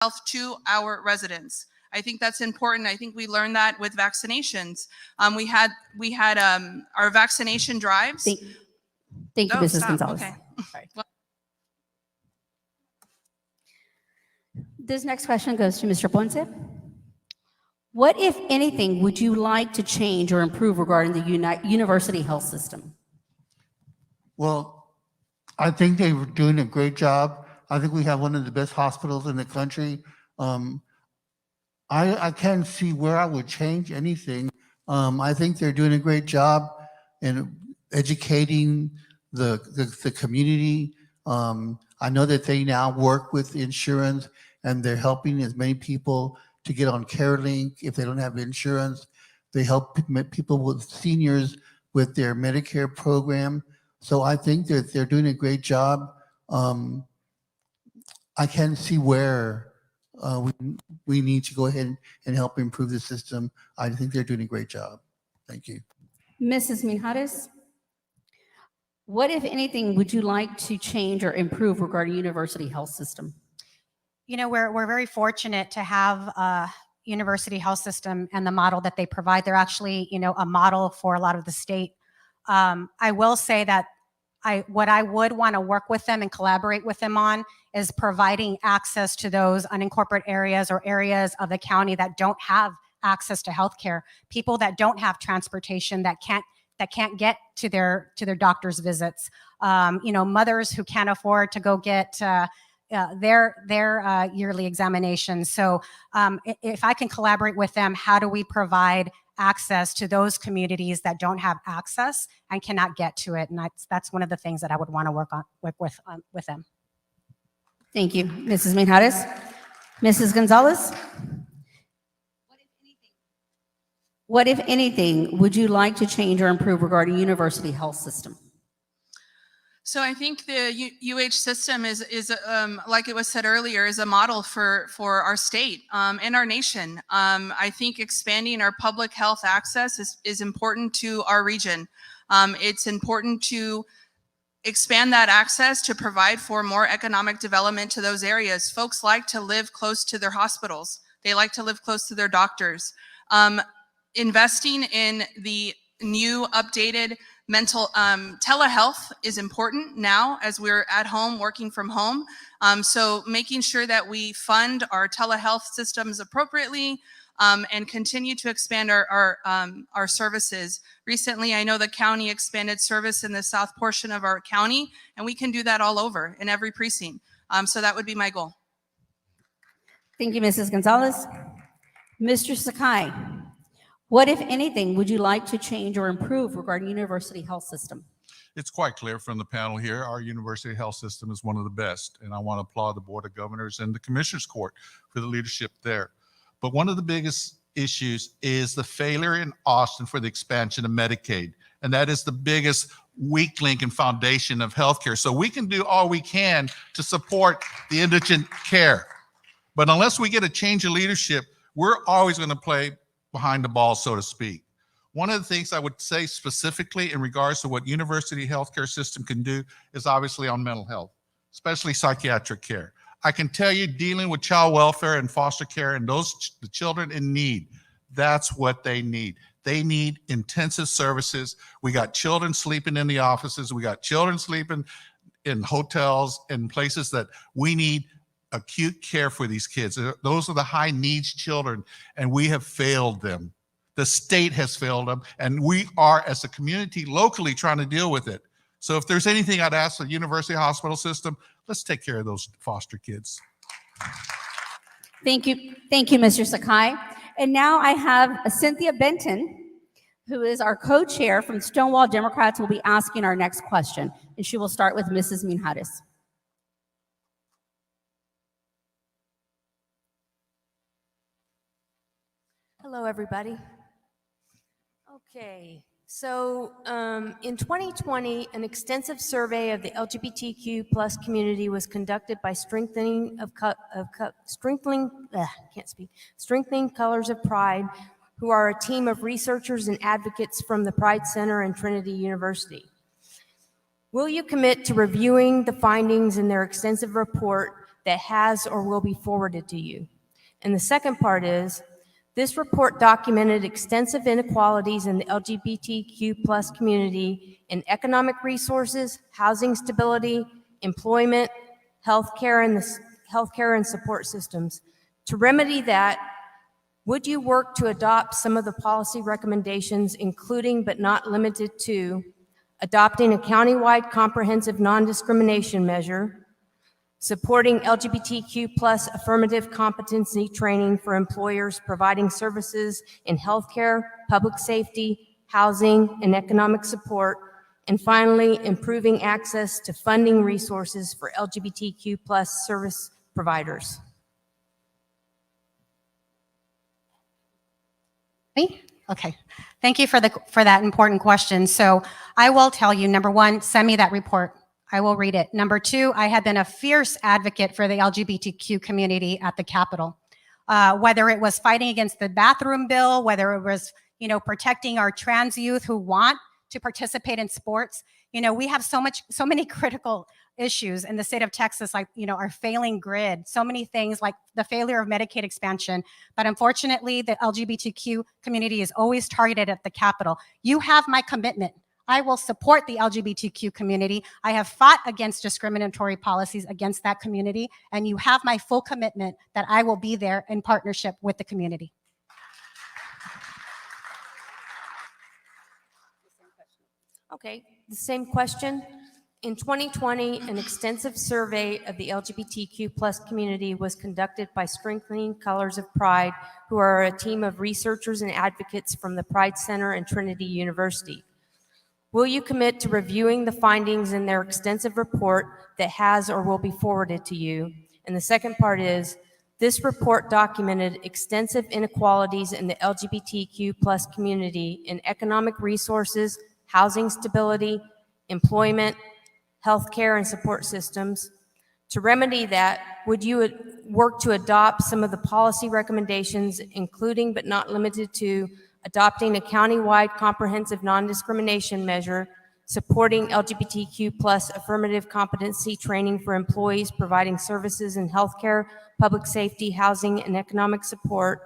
health to our residents. I think that's important. I think we learned that with vaccinations. We had our vaccination drives. Thank you, Mrs. Gonzalez. Okay. Well, this next question goes to Mr. Ponce. What, if anything, would you like to change or improve regarding the university health system? Well, I think they were doing a great job. I think we have one of the best hospitals in the country. I can't see where I would change anything. I think they're doing a great job in educating the community. I know that they now work with insurance and they're helping as many people to get on CareLink if they don't have insurance. They help people with seniors with their Medicare program. So I think that they're doing a great job. I can't see where we need to go ahead and help improve the system. I think they're doing a great job. Thank you. Mrs. Mijares, what, if anything, would you like to change or improve regarding university health system? You know, we're very fortunate to have a university health system and the model that they provide. They're actually, you know, a model for a lot of the state. I will say that what I would want to work with them and collaborate with them on is providing access to those unincorporated areas or areas of the county that don't have access to healthcare, people that don't have transportation, that can't get to their doctor's visits, you know, mothers who can't afford to go get their yearly examinations. So if I can collaborate with them, how do we provide access to those communities that don't have access and cannot get to it? And that's one of the things that I would want to work on with them. Thank you, Mrs. Mijares. Mrs. Gonzalez? What, if anything, would you like to change or improve regarding university health system? So I think the UH system is like it was said earlier, is a model for our state and our nation. I think expanding our public health access is important to our region. It's important to expand that access to provide for more economic development to those areas. Folks like to live close to their hospitals. They like to live close to their doctors. Investing in the new updated mental telehealth is important now as we're at home working from home. So making sure that we fund our telehealth systems appropriately and continue to expand our services. Recently, I know the county expanded service in the south portion of our county, and we can do that all over in every precinct. So that would be my goal. Thank you, Mrs. Gonzalez. Mr. Sakai, what, if anything, would you like to change or improve regarding university health system? It's quite clear from the panel here, our university health system is one of the best, and I want to applaud the Board of Governors and the Commissioners Court for the leadership there. But one of the biggest issues is the failure in Austin for the expansion of Medicaid, and that is the biggest weak link and foundation of healthcare. So we can do all we can to support the indigent care, but unless we get a change of leadership, we're always going to play behind the ball, so to speak. One of the things I would say specifically in regards to what university healthcare system can do is obviously on mental health, especially psychiatric care. I can tell you, dealing with child welfare and foster care and the children in need, that's what they need. They need intensive services. We got children sleeping in the offices. We got children sleeping in hotels and places that we need acute care for these kids. Those are the high needs children, and we have failed them. The state has failed them, and we are, as a community, locally trying to deal with it. So if there's anything I'd ask the university hospital system, let's take care of those foster kids. Thank you, Mr. Sakai. And now I have Cynthia Benton, who is our co-chair from Stonewall Democrats, will be asking our next question, and she will start with Mrs. Mijares. Hello, everybody. Okay, so in 2020, an extensive survey of the LGBTQ plus community was conducted by Strengthening Colors of Pride, who are a team of researchers and advocates from the Pride Center and Trinity University. Will you commit to reviewing the findings in their extensive report that has or will be forwarded to you. And the second part is, this report documented extensive inequalities in the LGBTQ+ community in economic resources, housing stability, employment, healthcare, and support systems. To remedy that, would you work to adopt some of the policy recommendations, including but not limited to adopting a countywide comprehensive non-discrimination measure, supporting LGBTQ+ affirmative competency training for employers providing services in healthcare, public safety, housing, and economic support, and finally, improving access to funding resources for LGBTQ+ service providers? Me? Okay. Thank you for that important question. So I will tell you, number one, send me that report. I will read it. Number two, I have been a fierce advocate for the LGBTQ community at the Capitol. Whether it was fighting against the bathroom bill, whether it was, protecting our trans youth who want to participate in sports. We have so many critical issues in the state of Texas, like, our failing grid, so many things like the failure of Medicaid expansion. But unfortunately, the LGBTQ community is always targeted at the Capitol. You have my commitment. I will support the LGBTQ community. I have fought against discriminatory policies against that community, and you have my full commitment that I will be there in partnership with the community. Okay, the same question. In 2020, an extensive survey of the LGBTQ+ community was conducted by Strengthening Colors of Pride, who are a team of researchers and advocates from the Pride Center and Trinity University. Will you commit to reviewing the findings in their extensive report that has or will be forwarded to you? And the second part is, this report documented extensive inequalities in the LGBTQ+ community in economic resources, housing stability, employment, healthcare, and support systems. To remedy that, would you work to adopt some of the policy recommendations, including but not limited to adopting a countywide comprehensive non-discrimination measure, supporting LGBTQ+ affirmative competency training for employees providing services in healthcare, public safety, housing, and economic support,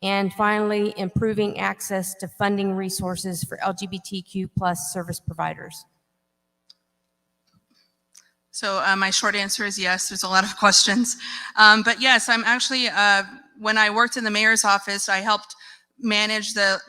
and finally, improving access to funding resources for LGBTQ+ service providers? So my short answer is yes. There's a lot of questions. But yes, I'm actually, when I worked in the mayor's office, I helped manage the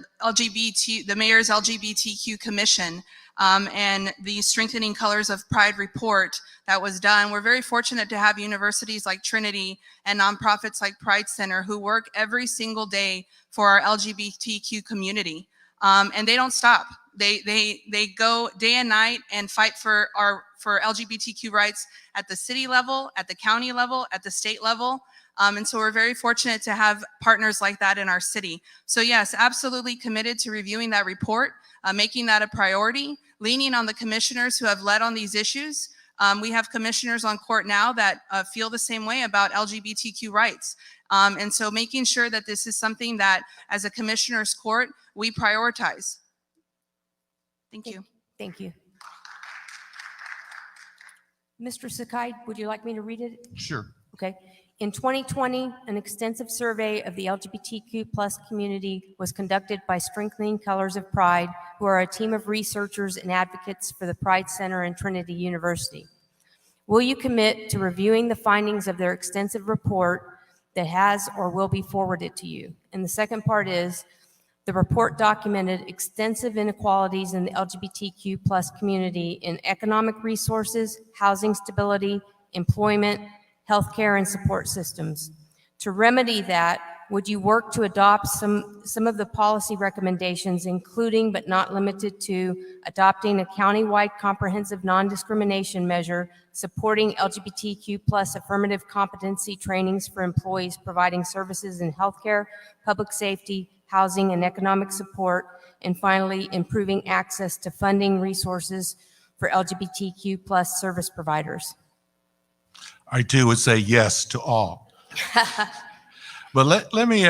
mayor's LGBTQ commission and the Strengthening Colors of Pride report that was done. We're very fortunate to have universities like Trinity and nonprofits like Pride Center who work every single day for our LGBTQ community. And they don't stop. They go day and night and fight for LGBTQ rights at the city level, at the county level, at the state level. And so we're very fortunate to have partners like that in our city. So yes, absolutely committed to reviewing that report, making that a priority, leaning on the commissioners who have led on these issues. We have commissioners on court now that feel the same way about LGBTQ rights. And so making sure that this is something that as a commissioner's court, we prioritize. Thank you. Thank you. Mr. Sakai, would you like me to read it? Sure. Okay. In 2020, an extensive survey of the LGBTQ+ community was conducted by Strengthening Colors of Pride, who are a team of researchers and advocates for the Pride Center and Trinity University. Will you commit to reviewing the findings of their extensive report that has or will be forwarded to you? And the second part is, the report documented extensive inequalities in the LGBTQ+ community in economic resources, housing stability, employment, healthcare, and support systems. To remedy that, would you work to adopt some of the policy recommendations, including but not limited to adopting a countywide comprehensive non-discrimination measure, supporting LGBTQ+ affirmative competency trainings for employees providing services in healthcare, public safety, housing, and economic support, and finally, improving access to funding resources for LGBTQ+ service providers? I too would say yes to all. But let me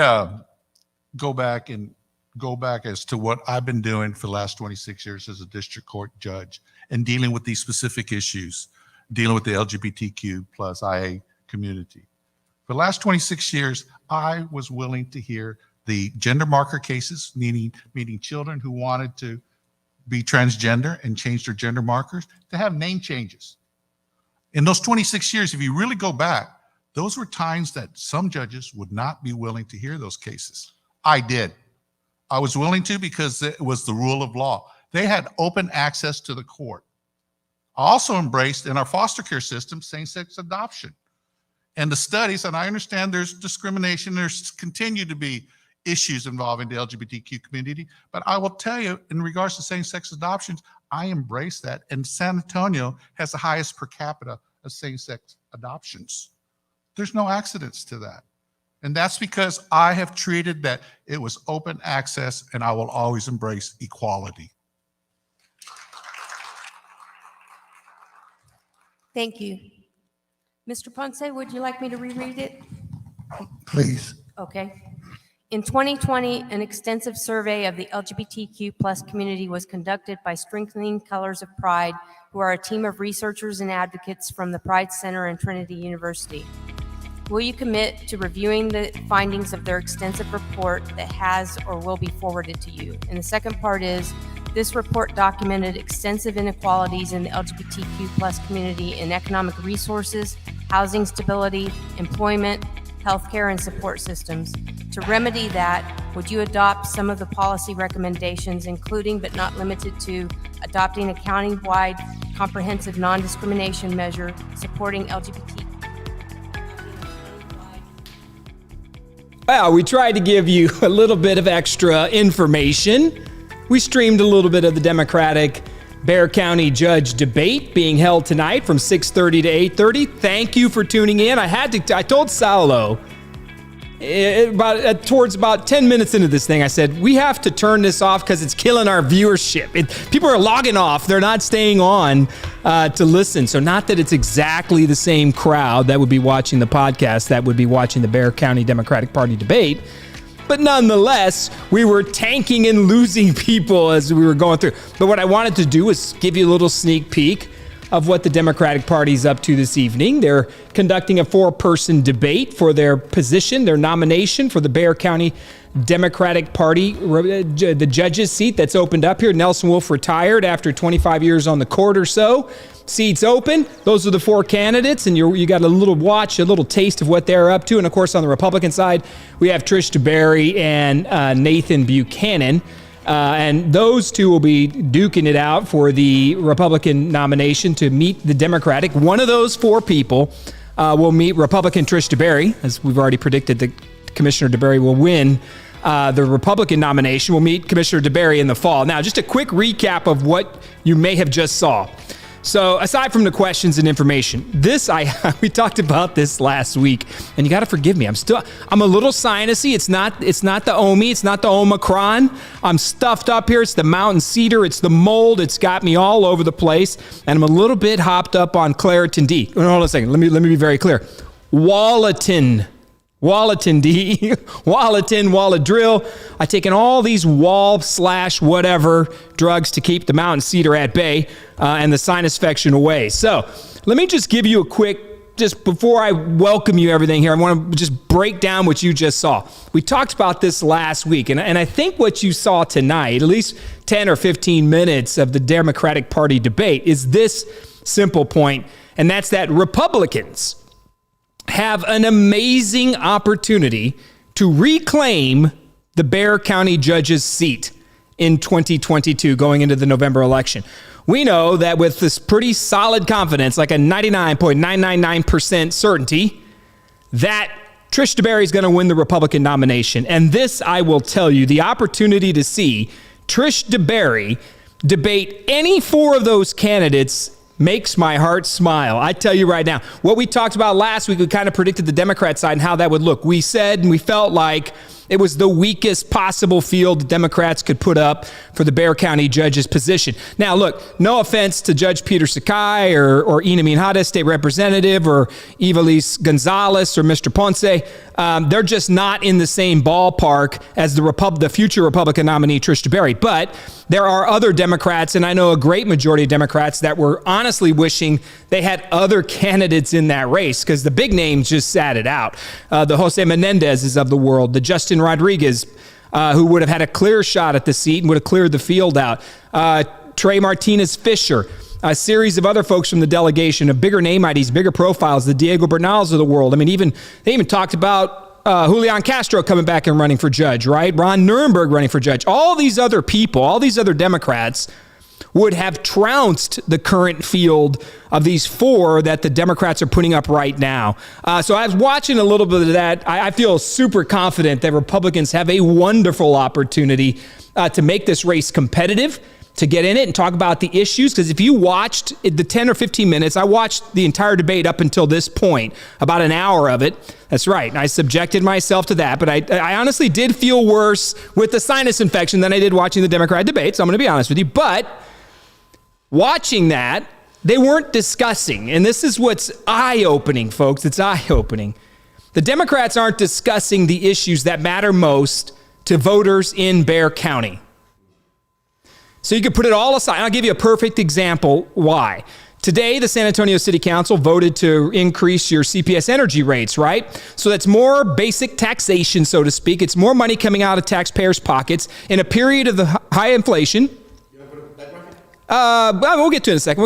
go back as to what I've been doing for the last 26 years as a district court judge and dealing with these specific issues, dealing with the LGBTQ+ IA community. For the last 26 years, I was willing to hear the gender marker cases, meaning children who wanted to be transgender and change their gender markers, to have name changes. In those 26 years, if you really go back, those were times that some judges would not be willing to hear those cases. I did. I was willing to because it was the rule of law. They had open access to the court. I also embraced in our foster care system same-sex adoption. And the studies, and I understand there's discrimination, there's continue to be issues involving the LGBTQ community, but I will tell you, in regards to same-sex adoptions, I embrace that. And San Antonio has the highest per capita of same-sex adoptions. There's no accidents to that. And that's because I have treated that it was open access, and I will always embrace equality. Thank you. Mr. Ponce, would you like me to reread it? Please. Okay. In 2020, an extensive survey of the LGBTQ plus community was conducted by Strengthening Colors of Pride, who are a team of researchers and advocates from the Pride Center and Trinity University. Will you commit to reviewing the findings of their extensive report that has or will be forwarded to you? And the second part is, this report documented extensive inequalities in the LGBTQ plus community in economic resources, housing stability, employment, healthcare, and support systems. To remedy that, would you adopt some of the policy recommendations, including but not limited to adopting a county-wide comprehensive non-discrimination measure supporting LGBT? Well, we tried to give you a little bit of extra information. We streamed a little bit of the Democratic Bexar County judge debate being held tonight from 6:30 to 8:30. Thank you for tuning in. I told Saulo towards about 10 minutes into this thing, I said, we have to turn this off because it's killing our viewership. People are logging off. They're not staying on to listen. So not that it's exactly the same crowd that would be watching the podcast, that would be watching the Bexar County Democratic Party debate. But nonetheless, we were tanking and losing people as we were going through. But what I wanted to do was give you a little sneak peek of what the Democratic Party is up to this evening. They're conducting a 4-person debate for their position, their nomination for the Bexar County Democratic Party, the judge's seat that's opened up here. Nelson Wolf retired after 25 years on the court or so. Seats open. Those are the 4 candidates, and you got a little taste of what they're up to. And of course, on the Republican side, we have Trish DeBerry and Nathan Buchanan. And those two will be duking it out for the Republican nomination to meet the Democratic. One of those 4 people will meet Republican Trish DeBerry, as we've already predicted that Commissioner DeBerry will win the Republican nomination. We'll meet Commissioner DeBerry in the fall. Now, just a quick recap of what you may have just saw. So aside from the questions and information, we talked about this last week, and you got to forgive me. I'm a little sinusy. It's not the Omi. It's not the Omicron. I'm stuffed up here. It's the mountain cedar. It's the mold. It's got me all over the place, and I'm a little bit hopped up on Claritin D. Hold on a second. Let me be very clear. Wallatin D, Wallatin, Walladrill. I've taken all these whatever drugs to keep the mountain cedar at bay and the sinus infection away. So let me just give you a quick, just before I welcome you everything here, I want to just break down what you just saw. We talked about this last week, and I think what you saw tonight, at least 10 or 15 minutes of the Democratic Party debate, is this simple point, and that's that Republicans have an amazing opportunity to reclaim the Bexar County judge's seat in 2022 going into the November election. We know that with this pretty solid confidence, like a 99.999% certainty, that Trish DeBerry is going to win the Republican nomination. And this, I will tell you, the opportunity to see Trish DeBerry debate any 4 of those candidates makes my heart smile. I tell you right now, what we talked about last week, we kind of predicted the Democrat side and how that would look. We said and we felt like it was the weakest possible field the Democrats could put up for the Bexar County judge's position. Now, look, no offense to Judge Peter Sakai or Ina Minhada, state representative, or Evelise Gonzalez or Mr. Ponce. They're just not in the same ballpark as the future Republican nominee, Trish DeBerry. But there are other Democrats, and I know a great majority of Democrats that were honestly wishing they had other candidates in that race, because the big names just sat it out. The Jose Menendezes of the world, the Justin Rodriguez, who would have had a clear shot at the seat and would have cleared the field out. Trey Martinez Fisher, a series of other folks from the delegation, of bigger name IDs, bigger profiles, the Diego Bernals of the world. I mean, they even talked about Julian Castro coming back and running for judge, right? Ron Nirenberg running for judge. All these other people, all these other Democrats would have trounced the current field of these four that the Democrats are putting up right now. So I was watching a little bit of that. I feel super confident that Republicans have a wonderful opportunity to make this race competitive, to get in it and talk about the issues. Because if you watched the 10 or 15 minutes, I watched the entire debate up until this point, about an hour of it. That's right. I subjected myself to that. But I honestly did feel worse with the sinus infection than I did watching the Democrat debate. So I'm going to be honest with you. But watching that, they weren't discussing. And this is what's eye-opening, folks. It's eye-opening. The Democrats aren't discussing the issues that matter most to voters in Bexar County. So you could put it all aside. I'll give you a perfect example why. Today, the San Antonio City Council voted to increase your CPS energy rates, right? So that's more basic taxation, so to speak. It's more money coming out of taxpayers' pockets in a period of the high inflation. We'll get to it in a second.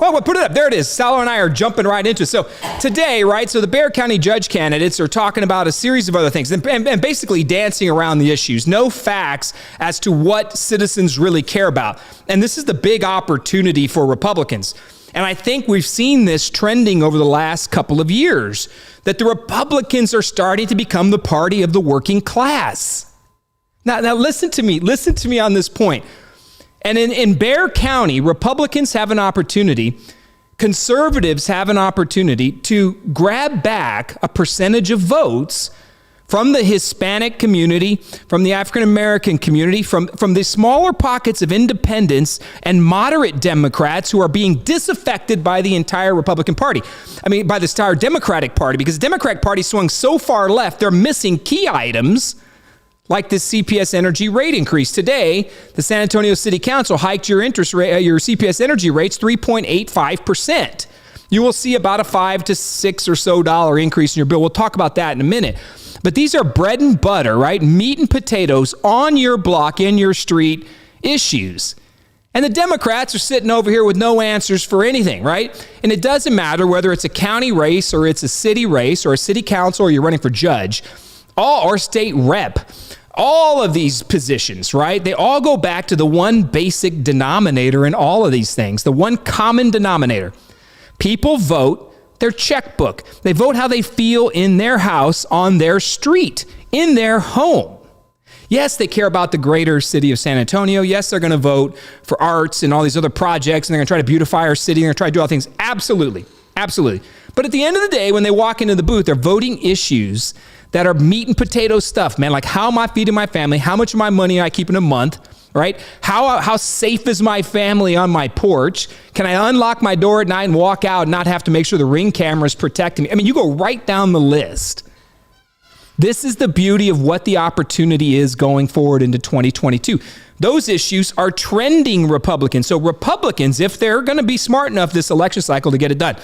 Well, we'll put it up. There it is. Salo and I are jumping right into it. So today, right, so the Bexar County judge candidates are talking about a series of other things and basically dancing around the issues. No facts as to what citizens really care about. And this is the big opportunity for Republicans. And I think we've seen this trending over the last couple of years, that the Republicans are starting to become the party of the working class. Now listen to me on this point. And in Bexar County, Republicans have an opportunity, conservatives have an opportunity to grab back a percentage of votes from the Hispanic community, from the African American community, from the smaller pockets of independents and moderate Democrats who are being disaffected by the entire Republican Party. I mean, by the entire Democratic Party, because the Democratic Party swung so far left, they're missing key items like this CPS energy rate increase. Today, the San Antonio City Council hiked your CPS energy rates 3.85%. You will see about a $5 to $6 or so increase in your bill. We'll talk about that in a minute. But these are bread and butter, right? Meat and potatoes on your block, in your street issues. And the Democrats are sitting over here with no answers for anything, right? And it doesn't matter whether it's a county race or it's a city race or a city council or you're running for judge or state rep. All of these positions, right? They all go back to the one basic denominator in all of these things, the one common denominator. People vote their checkbook. They vote how they feel in their house, on their street, in their home. Yes, they care about the greater city of San Antonio. Yes, they're going to vote for arts and all these other projects, and they're going to try to beautify our city. They're going to try to do all things. Absolutely. Absolutely. But at the end of the day, when they walk into the booth, they're voting issues that are meat and potato stuff, man. Like, how am I feeding my family? How much of my money am I keeping a month, right? How safe is my family on my porch? Can I unlock my door at night and walk out and not have to make sure the Ring camera is protecting me? I mean, you go right down the list. This is the beauty of what the opportunity is going forward into 2022. Those issues are trending Republicans. So Republicans, if they're going to be smart enough this election cycle to get it done,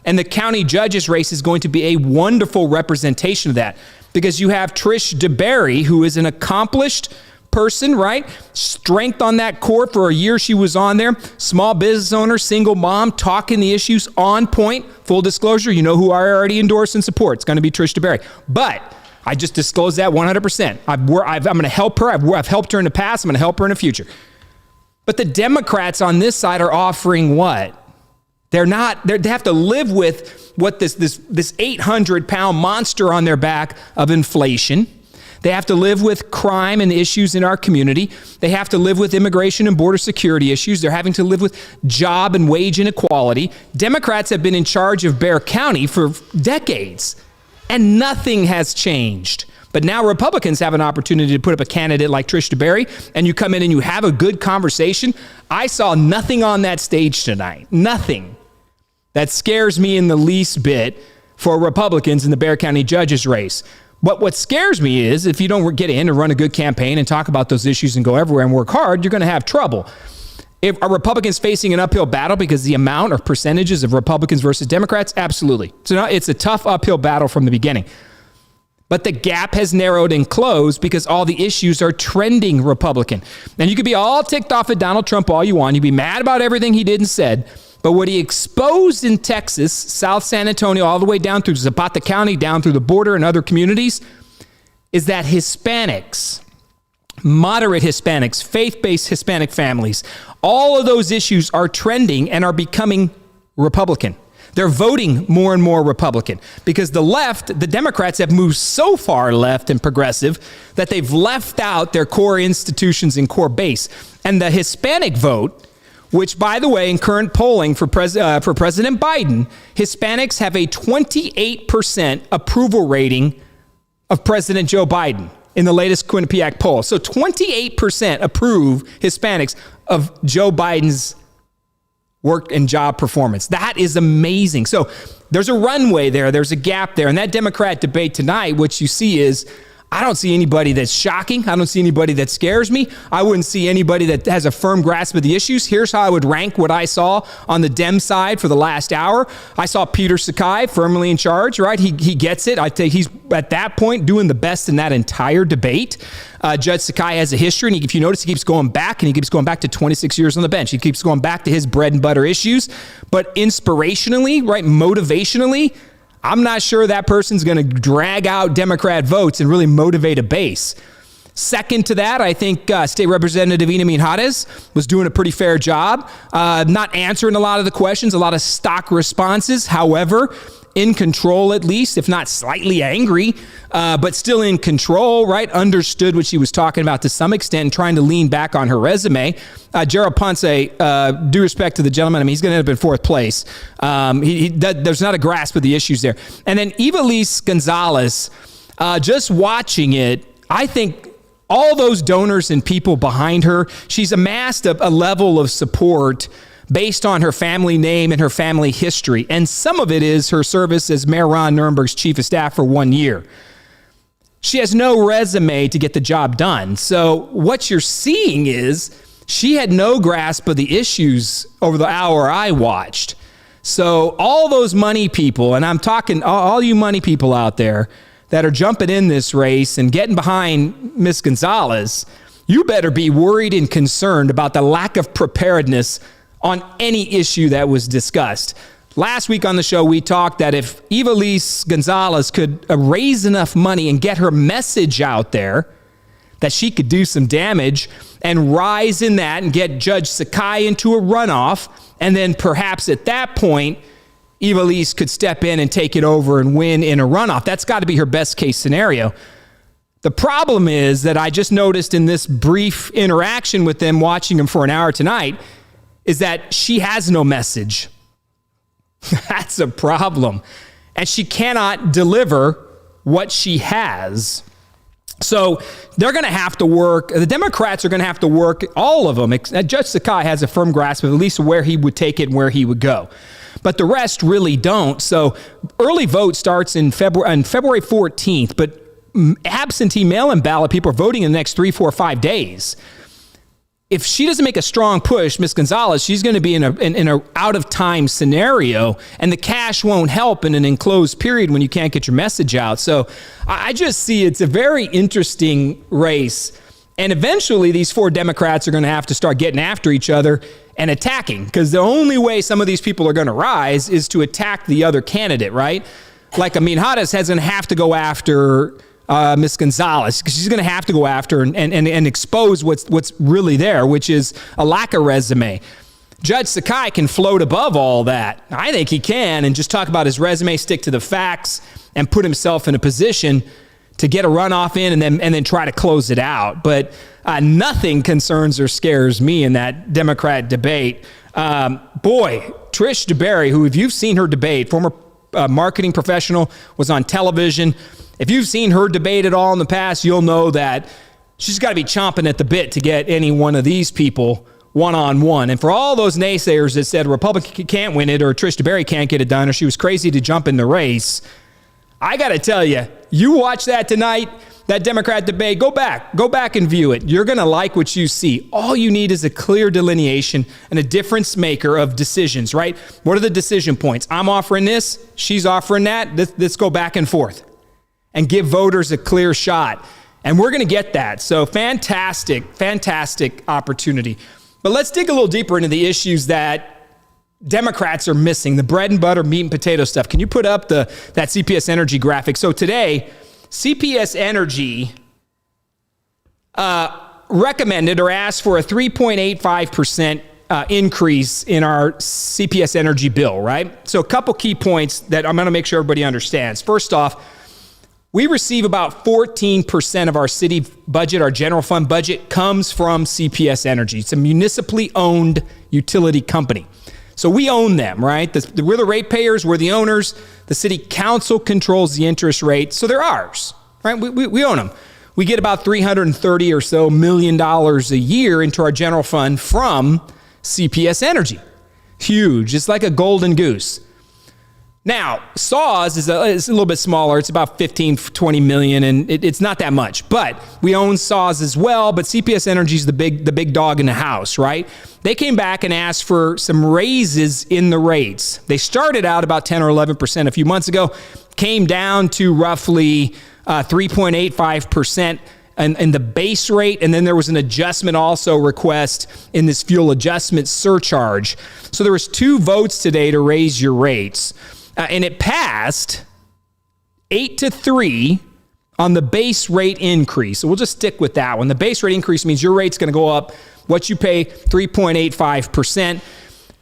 and the county judges race is going to be a wonderful representation of that, because you have Trish DeBerry, who is an accomplished person, right? Strength on that court. For a year she was on there. Small business owner, single mom, talking the issues on point. Full disclosure, you know who I already endorse and support. It's going to be Trish DeBerry. But I just disclosed that 100%. I'm going to help her. I've helped her in the past. I'm going to help her in the future. But the Democrats on this side are offering what? They have to live with what this 800-pound monster on their back of inflation. They have to live with crime and issues in our community. They have to live with immigration and border security issues. They're having to live with job and wage inequality. Democrats have been in charge of Bexar County for decades, and nothing has changed. But now Republicans have an opportunity to put up a candidate like Trish DeBerry, and you come in and you have a good conversation. I saw nothing on that stage tonight. Nothing that scares me in the least bit for Republicans in the Bexar County judges race. What scares me is if you don't get in and run a good campaign and talk about those issues and go everywhere and work hard, you're going to have trouble. If are Republicans facing an uphill battle because the amount or percentages of Republicans versus Democrats? Absolutely. So it's a tough uphill battle from the beginning. But the gap has narrowed and closed because all the issues are trending Republican. And you could be all ticked off at Donald Trump all you want. You'd be mad about everything he did and said. But what he exposed in Texas, South San Antonio, all the way down through Zapata County, down through the border and other communities, is that Hispanics, moderate Hispanics, faith-based Hispanic families, all of those issues are trending and are becoming Republican. They're voting more and more Republican because the left, the Democrats have moved so far left and progressive that they've left out their core institutions and core base. And the Hispanic vote, which, by the way, in current polling for President Biden, Hispanics have a 28% approval rating of President Joe Biden in the latest Quinnipiac poll. So 28% approve Hispanics of Joe Biden's work and job performance. That is amazing. So there's a runway there. There's a gap there. And that Democrat debate tonight, what you see is, I don't see anybody that's shocking. I don't see anybody that scares me. I wouldn't see anybody that has a firm grasp of the issues. Here's how I would rank what I saw on the Dem side for the last hour. I saw Peter Sakai firmly in charge, right? He gets it. I think he's at that point doing the best in that entire debate. Judge Sakai has a history, and if you notice, he keeps going back, and he keeps going back to 26 years on the bench. He keeps going back to his bread and butter issues. But inspirationally, right, motivationally, I'm not sure that person's going to drag out Democrat votes and really motivate a base. Second to that, I think State Representative Ina Mijares was doing a pretty fair job, not answering a lot of the questions, a lot of stock responses. However, in control at least, if not slightly angry, but still in control, right? Understood what she was talking about to some extent and trying to lean back on her resume. Gerald Ponce, due respect to the gentleman, I mean, he's going to end up in fourth place. There's not a grasp of the issues there. And then Evilise Gonzalez, just watching it, I think all those donors and people behind her, she's amassed a level of support based on her family name and her family history. And some of it is her service as Mayor Ron Nirenberg's chief of staff for 1 year. She has no resume to get the job done. So what you're seeing is she had no grasp of the issues over the hour I watched. So all those money people, and I'm talking all you money people out there that are jumping in this race and getting behind Ms. Gonzalez, you better be worried and concerned about the lack of preparedness on any issue that was discussed. Last week on the show, we talked that if Evilise Gonzalez could raise enough money and get her message out there, that she could do some damage and rise in that and get Judge Sakai into a runoff. And then perhaps at that point, Evilise could step in and take it over and win in a runoff. That's got to be her best case scenario. The problem is that I just noticed in this brief interaction with them, watching them for an hour tonight, is that she has no message. That's a problem. And she cannot deliver what she has. So they're going to have to work. The Democrats are going to have to work, all of them. Judge Sakai has a firm grasp of at least where he would take it and where he would go. But the rest really don't. So early vote starts on February 14th, but absentee mail-in ballot people are voting in the next 3, 4, 5 days. If she doesn't make a strong push, Ms. Gonzalez, she's going to be in a out-of-time scenario, and the cash won't help in an enclosed period when you can't get your message out. So I just see it's a very interesting race, and eventually these 4 Democrats are going to have to start getting after each other and attacking, because the only way some of these people are going to rise is to attack the other candidate, right? Like Amin Hades has going to have to go after Ms. Gonzalez, because she's going to have to go after and expose what's really there, which is a lack of resume. Judge Sakai can float above all that. I think he can, and just talk about his resume, stick to the facts, and put himself in a position to get a runoff in and then try to close it out. But nothing concerns or scares me in that Democrat debate. Trish DeBerry, who, if you've seen her debate, former marketing professional, was on television. If you've seen her debate at all in the past, you'll know that she's got to be chomping at the bit to get any one of these people one-on-one. And for all those naysayers that said Republican can't win it, or Trish DeBerry can't get it done, or she was crazy to jump in the race, I got to tell you, you watch that tonight, that Democrat debate, go back and view it. You're going to like what you see. All you need is a clear delineation and a difference maker of decisions, right? What are the decision points? I'm offering this, she's offering that. Let's go back and forth and give voters a clear shot. And we're going to get that. So fantastic opportunity. But let's dig a little deeper into the issues that Democrats are missing, the bread and butter, meat and potato stuff. Can you put up that CPS Energy graphic? So today, CPS Energy recommended or asked for a 3.85% increase in our CPS Energy bill, right? So a couple key points that I'm going to make sure everybody understands. First off, we receive about 14% of our city budget, our general fund budget, comes from CPS Energy. It's a municipally owned utility company. So we own them, right? We're the ratepayers, we're the owners. The city council controls the interest rate, so they're ours, right? We own them. We get about $330 or so million a year into our general fund from CPS Energy. Huge. It's like a golden goose. Now, SAWS is a little bit smaller. It's about 15, 20 million, and it's not that much. But we own SAWS as well, but CPS Energy is the big dog in the house, right? They came back and asked for some raises in the rates. They started out about 10 or 11% a few months ago, came down to roughly 3.85% in the base rate, and then there was an adjustment also request in this fuel adjustment surcharge. So there was 2 votes today to raise your rates. And it passed 8-3 on the base rate increase. So we'll just stick with that one. The base rate increase means your rate's going to go up. What you pay, 3.85%,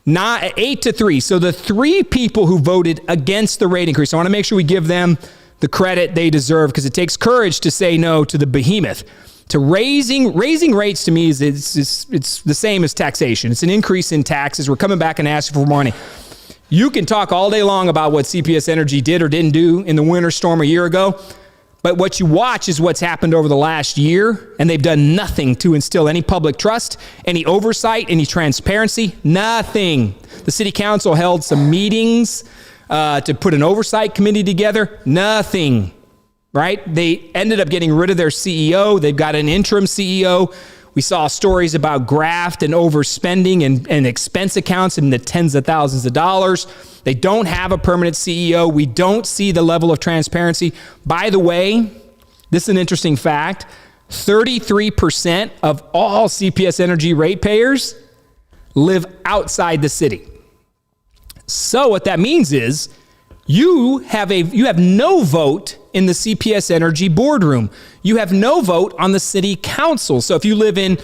not 8-3. So the 3 people who voted against the rate increase, I want to make sure we give them the credit they deserve, because it takes courage to say no to the behemoth. To raising rates to me is it's the same as taxation. It's an increase in taxes. We're coming back and asking for more money. You can talk all day long about what CPS Energy did or didn't do in the winter storm a year ago, but what you watch is what's happened over the last year, and they've done nothing to instill any public trust, any oversight, any transparency, nothing. The city council held some meetings to put an oversight committee together, nothing, right? They ended up getting rid of their CEO. They've got an interim CEO. We saw stories about graft and overspending and expense accounts in the tens of thousands of dollars. They don't have a permanent CEO. We don't see the level of transparency. By the way, this is an interesting fact. 33% of all CPS Energy ratepayers live outside the city. So what that means is you have no vote in the CPS Energy boardroom. You have no vote on the city council. So if you live in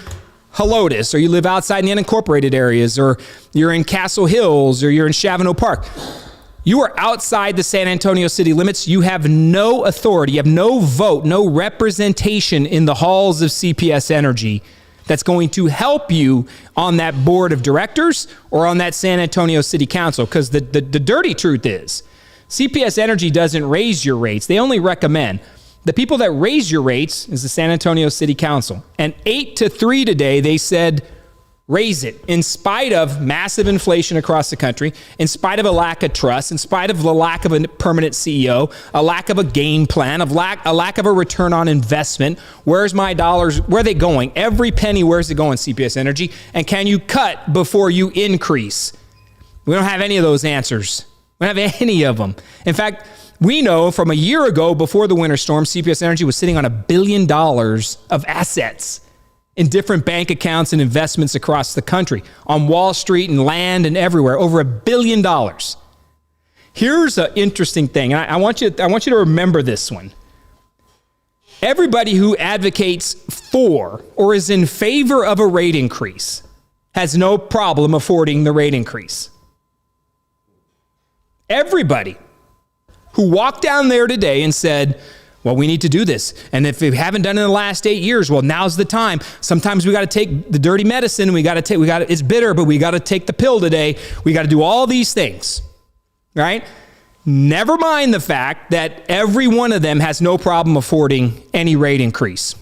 Helotes, or you live outside in the unincorporated areas, or you're in Castle Hills, or you're in Chavano Park, you are outside the San Antonio city limits. You have no authority. You have no vote, no representation in the halls of CPS Energy that's going to help you on that board of directors or on that San Antonio city council. Because the dirty truth is, CPS Energy doesn't raise your rates. They only recommend. The people that raise your rates is the San Antonio City Council. And 8-3 today, they said, raise it. In spite of massive inflation across the country, in spite of a lack of trust, in spite of the lack of a permanent CEO, a lack of a game plan, a lack of a return on investment. Where's my dollars? Where are they going? Every penny, where's it going, CPS Energy? And can you cut before you increase? We don't have any of those answers. We don't have any of them. In fact, we know from a year ago, before the winter storm, CPS Energy was sitting on $1 billion of assets in different bank accounts and investments across the country, on Wall Street and land and everywhere, over $1 billion. Here's an interesting thing, and I want you to remember this one. Everybody who advocates for or is in favor of a rate increase has no problem affording the rate increase. Everybody who walked down there today and said, well, we need to do this. And if we haven't done it in the last 8 years, well, now's the time. Sometimes we got to take the dirty medicine. It's bitter, but we got to take the pill today. We got to do all these things, right? Never mind the fact that every one of them has no problem affording any rate increase.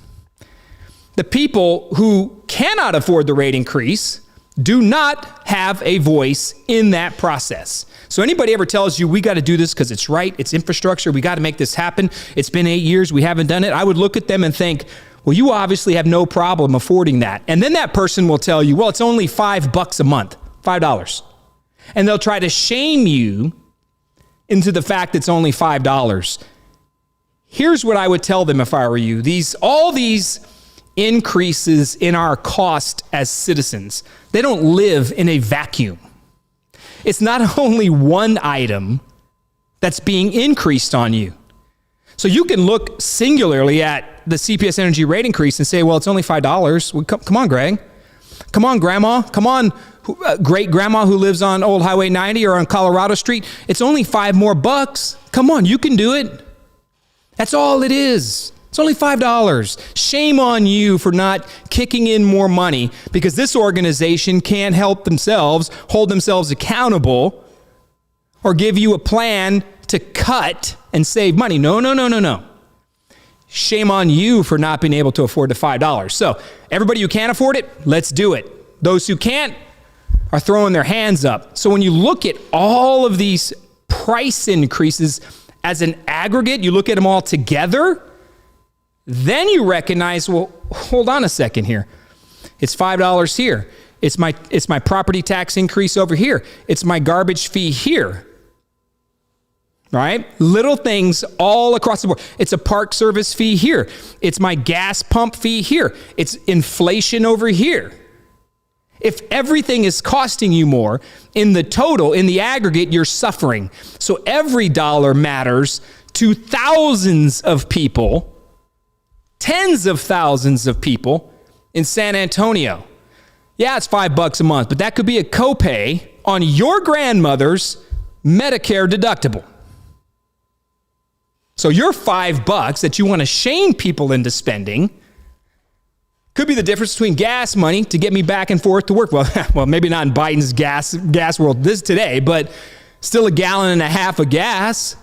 The people who cannot afford the rate increase do not have a voice in that process. So anybody ever tells you we got to do this because it's right, it's infrastructure, we got to make this happen, it's been 8 years, we haven't done it, I would look at them and think, well, you obviously have no problem affording that. And then that person will tell you, well, it's only $5 a month, $5. And they'll try to shame you into the fact it's only $5. Here's what I would tell them if I were you. All these increases in our cost as citizens, they don't live in a vacuum. It's not only one item that's being increased on you. So you can look singularly at the CPS Energy rate increase and say, well, it's only $5. Well, come on, Greg. Come on, Grandma. Come on, great grandma who lives on Old Highway 90 or on Colorado Street. It's only $5 more. Come on, you can do it. That's all it is. It's only $5. Shame on you for not kicking in more money because this organization can't help themselves, hold themselves accountable, or give you a plan to cut and save money. No. Shame on you for not being able to afford the $5. So everybody who can't afford it, let's do it. Those who can't are throwing their hands up. So when you look at all of these price increases as an aggregate, you look at them all together, then you recognize, well, hold on a second here. It's $5 here. It's my property tax increase over here. It's my garbage fee here. Right? Little things all across the board. It's a park service fee here. It's my gas pump fee here. It's inflation over here. If everything is costing you more, in the total, in the aggregate, you're suffering. So every dollar matters to thousands of people, tens of thousands of people in San Antonio. Yeah, it's $5 a month, but that could be a copay on your grandmother's Medicare deductible. So your $5 that you want to shame people into spending could be the difference between gas money to get me back and forth to work. Well, maybe not in Biden's gas world today, but still $1.5 gallons of gas.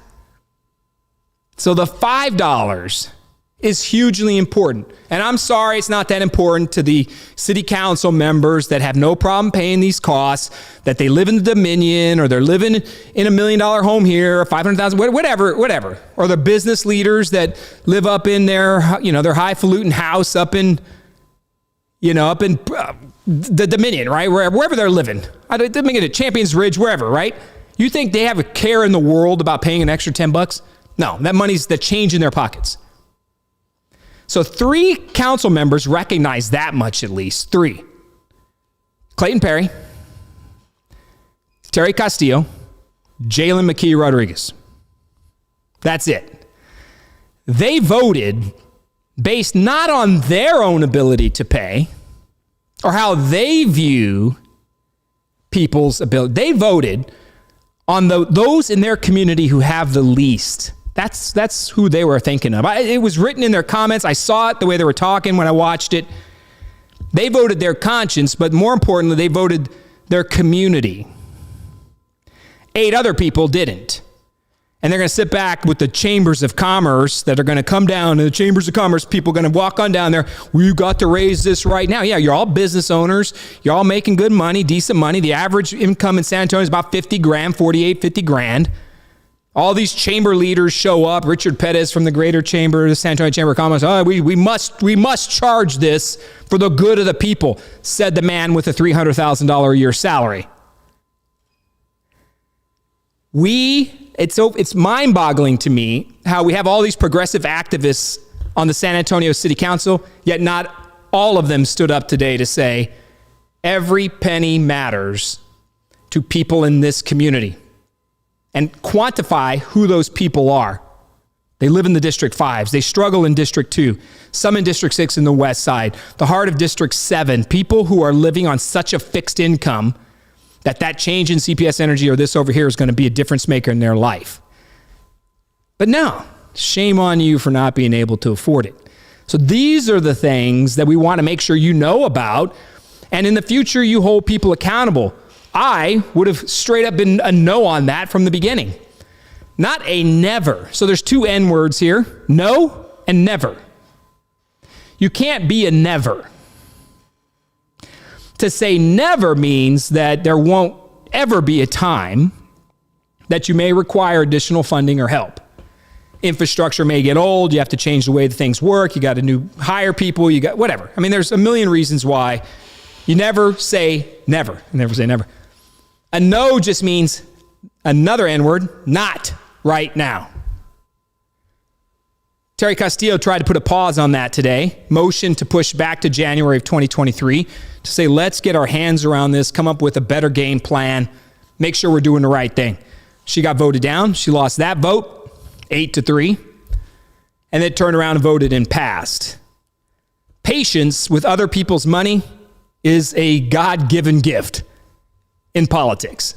So the $5 is hugely important. And I'm sorry it's not that important to the city council members that have no problem paying these costs, that they live in the Dominion or they're living in $1 million home here, or $500,000, whatever. Or the business leaders that live up in their highfalutin house up in the Dominion, right? Wherever they're living. I didn't make it at Champions Ridge, wherever, right? You think they have a care in the world about paying an extra $10? No, that money's the change in their pockets. So 3 council members recognize that much at least. 3. Clayton Perry, Terry Castillo, Jalen McKee Rodriguez. That's it. They voted based not on their own ability to pay or how they view people's ability. They voted on those in their community who have the least. That's who they were thinking of. It was written in their comments. I saw it the way they were talking when I watched it. They voted their conscience, but more importantly, they voted their community. 8 other people didn't. And they're going to sit back with the chambers of commerce that are going to come down, and the chambers of commerce people are going to walk on down there. We got to raise this right now. Yeah, you're all business owners. You're all making good money, decent money. The average income in San Antonio is about $50 grand. All these chamber leaders show up. Richard Pettis from the Greater Chamber, the San Antonio Chamber of Commerce. Oh, we must charge this for the good of the people, said the man with a $300,000 a year salary. It's mind-boggling to me how we have all these progressive activists on the San Antonio City Council, yet not all of them stood up today to say every penny matters to people in this community and quantify who those people are. They live in the District 5s. They struggle in District 2, some in District 6 in the west side, the heart of District 7, people who are living on such a fixed income that change in CPS Energy or this over here is going to be a difference maker in their life. But no, shame on you for not being able to afford it. So these are the things that we want to make sure you know about, and in the future you hold people accountable. I would have straight up been a no on that from the beginning. Not a never. So there's 2 N words here, no and never. You can't be a never. To say never means that there won't ever be a time that you may require additional funding or help. Infrastructure may get old. You have to change the way that things work. You got to hire people. You got whatever. I mean, there's a million reasons why. You never say never. You never say never. A no just means another N-word, not right now. Terry Castillo tried to put a pause on that today, motion to push back to January of 2023 to say, let's get our hands around this, come up with a better game plan, make sure we're doing the right thing. She got voted down. She lost that vote, 8-3, and then turned around and voted and passed. Patience with other people's money is a God-given gift in politics.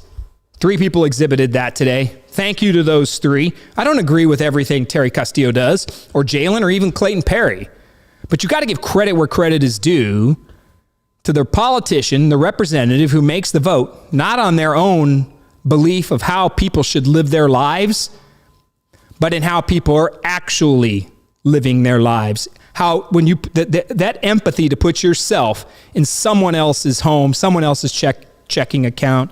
3 people exhibited that today. Thank you to those 3. I don't agree with everything Terry Castillo does, or Jalen, or even Clayton Perry. But you got to give credit where credit is due to the politician, the representative who makes the vote, not on their own belief of how people should live their lives, but in how people are actually living their lives. How, when you, that empathy to put yourself in someone else's home, someone else's checking account,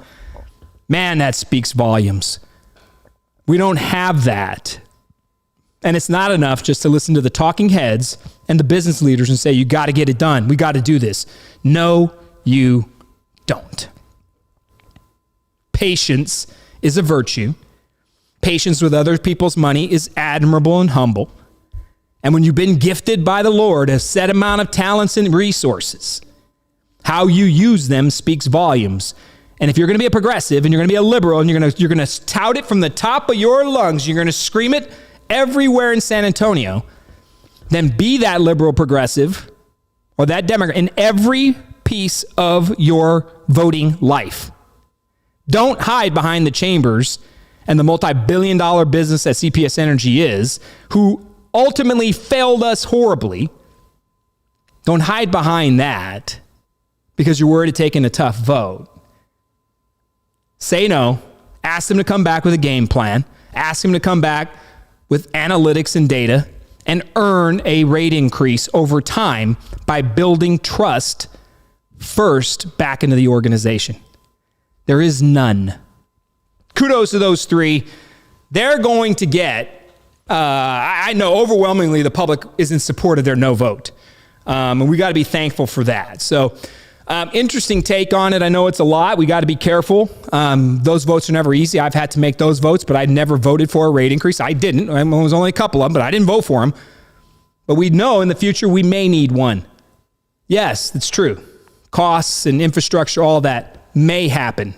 man, that speaks volumes. We don't have that. And it's not enough just to listen to the talking heads and the business leaders and say, you got to get it done. We got to do this. No, you don't. Patience is a virtue. Patience with other people's money is admirable and humble. And when you've been gifted by the Lord a set amount of talents and resources, how you use them speaks volumes. And if you're going to be a progressive and you're going to be a liberal and you're going to tout it from the top of your lungs, you're going to scream it everywhere in San Antonio, then be that liberal progressive or that Democrat in every piece of your voting life. Don't hide behind the chambers and the multi-billion-dollar business that CPS Energy is, who ultimately failed us horribly. Don't hide behind that because you're worried of taking a tough vote. Say no. Ask them to come back with a game plan. Ask them to come back with analytics and data and earn a rate increase over time by building trust first back into the organization. There is none. Kudos to those 3. They're going to get, I know overwhelmingly the public is in support of their no vote. And we got to be thankful for that. So, interesting take on it. I know it's a lot. We got to be careful. Those votes are never easy. I've had to make those votes, but I never voted for a rate increase. I didn't. It was only a couple of them, but I didn't vote for them. But we know in the future we may need one. Yes, it's true. Costs and infrastructure, all that may happen,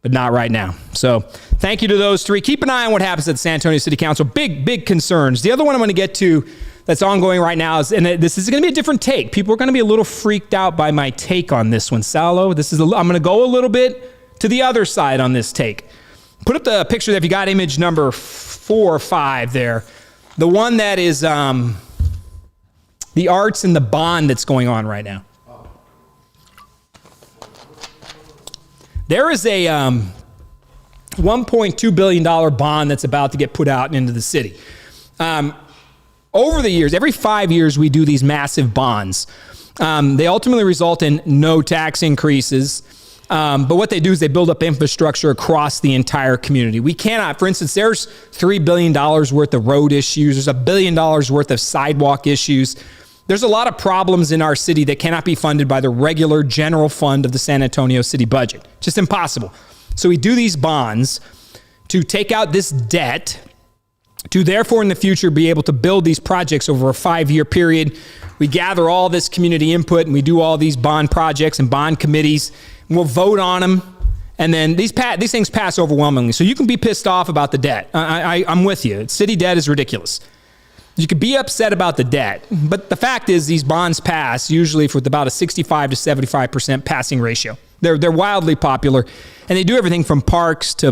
but not right now. So thank you to those 3. Keep an eye on what happens at the San Antonio City Council. Big concerns. The other one I'm going to get to that's ongoing right now is, and this is going to be a different take. People are going to be a little freaked out by my take on this one. Salo, I'm going to go a little bit to the other side on this take. Put up the picture there if you got image number 4 or 5 there. The one that is the arts and the bond that's going on right now. There is a $1.2 billion bond that's about to get put out into the city. Over the years, every 5 years, we do these massive bonds. They ultimately result in no tax increases. But what they do is they build up infrastructure across the entire community. We cannot, for instance, there's $3 billion worth of road issues. There's $1 billion worth of sidewalk issues. There's a lot of problems in our city that cannot be funded by the regular general fund of the San Antonio city budget. Just impossible. So we do these bonds to take out this debt to therefore in the future be able to build these projects over a 5-year period. We gather all this community input and we do all these bond projects and bond committees. And we'll vote on them. And then these things pass overwhelmingly. So you can be pissed off about the debt. I'm with you. City debt is ridiculous. You could be upset about the debt, but the fact is these bonds pass usually with about a 65 to 75% passing ratio. They're wildly popular, and they do everything from parks to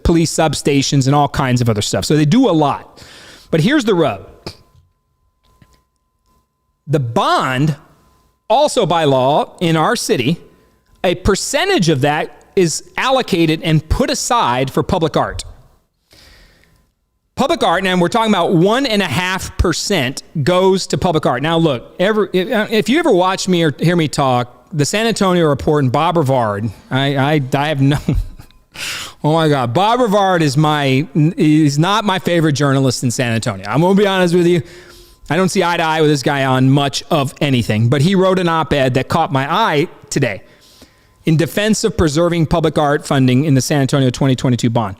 police substations and all kinds of other stuff. So they do a lot. But here's the rub. The bond, also by law in our city, a percentage of that is allocated and put aside for public art. Public art, and we're talking about 1.5% goes to public art. Now, look, if you ever watch me or hear me talk, the San Antonio Report and Bob Rivard, I have no, Oh my God. Bob Rivard he's not my favorite journalist in San Antonio. I'm going to be honest with you. I don't see eye to eye with this guy on much of anything, but he wrote an op-ed that caught my eye today in defense of preserving public art funding in the San Antonio 2022 bond.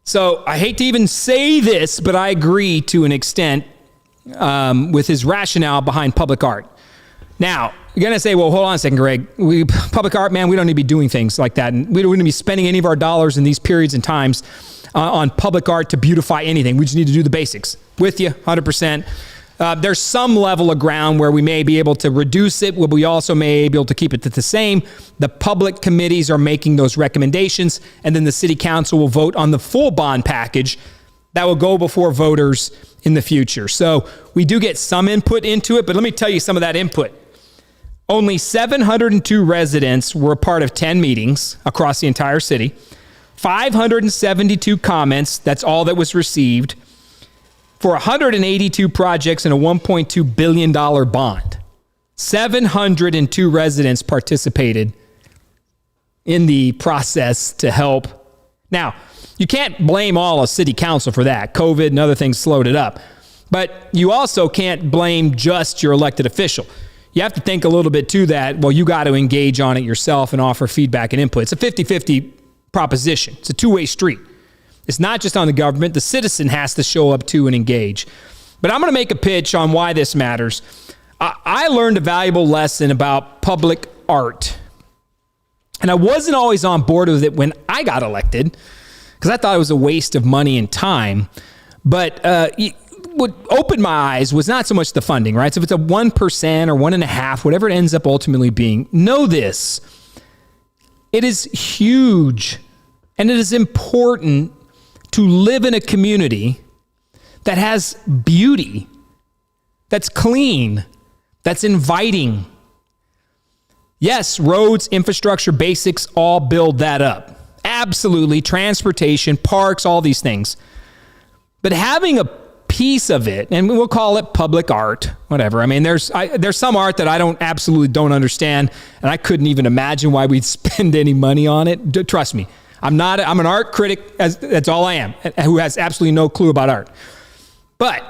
So I hate to even say this, but I agree to an extent with his rationale behind public art. Now, you're going to say, well, hold on a second, Greg. Public art, man, we don't need to be doing things like that. And we don't need to be spending any of our dollars in these periods and times on public art to beautify anything. We just need to do the basics. With you, 100%. There's some level of ground where we may be able to reduce it, but we also may be able to keep it the same. The public committees are making those recommendations, and then the city council will vote on the full bond package that will go before voters in the future. So we do get some input into it, but let me tell you some of that input. Only 702 residents were a part of 10 meetings across the entire city. 572 comments, that's all that was received, for 182 projects and a $1.2 billion bond. 702 residents participated in the process to help. Now, you can't blame all of city council for that. COVID and other things slowed it up. But you also can't blame just your elected official. You have to think a little bit to that. Well, you got to engage on it yourself and offer feedback and input. It's a 50-50 proposition. It's a two-way street. It's not just on the government. The citizen has to show up too and engage. But I'm going to make a pitch on why this matters. I learned a valuable lesson about public art. And I wasn't always on board with it when I got elected because I thought it was a waste of money and time. But what opened my eyes was not so much the funding, right? So if it's a 1% or 1.5%, whatever it ends up ultimately being, know this. It is huge and it is important to live in a community that has beauty, that's clean, that's inviting. Yes, roads, infrastructure, basics all build that up. Absolutely, transportation, parks, all these things. But having a piece of it, and we'll call it public art, whatever. I mean, there's some art that I absolutely don't understand, and I couldn't even imagine why we'd spend any money on it. Trust me, I'm an art critic. That's all I am, who has absolutely no clue about art. But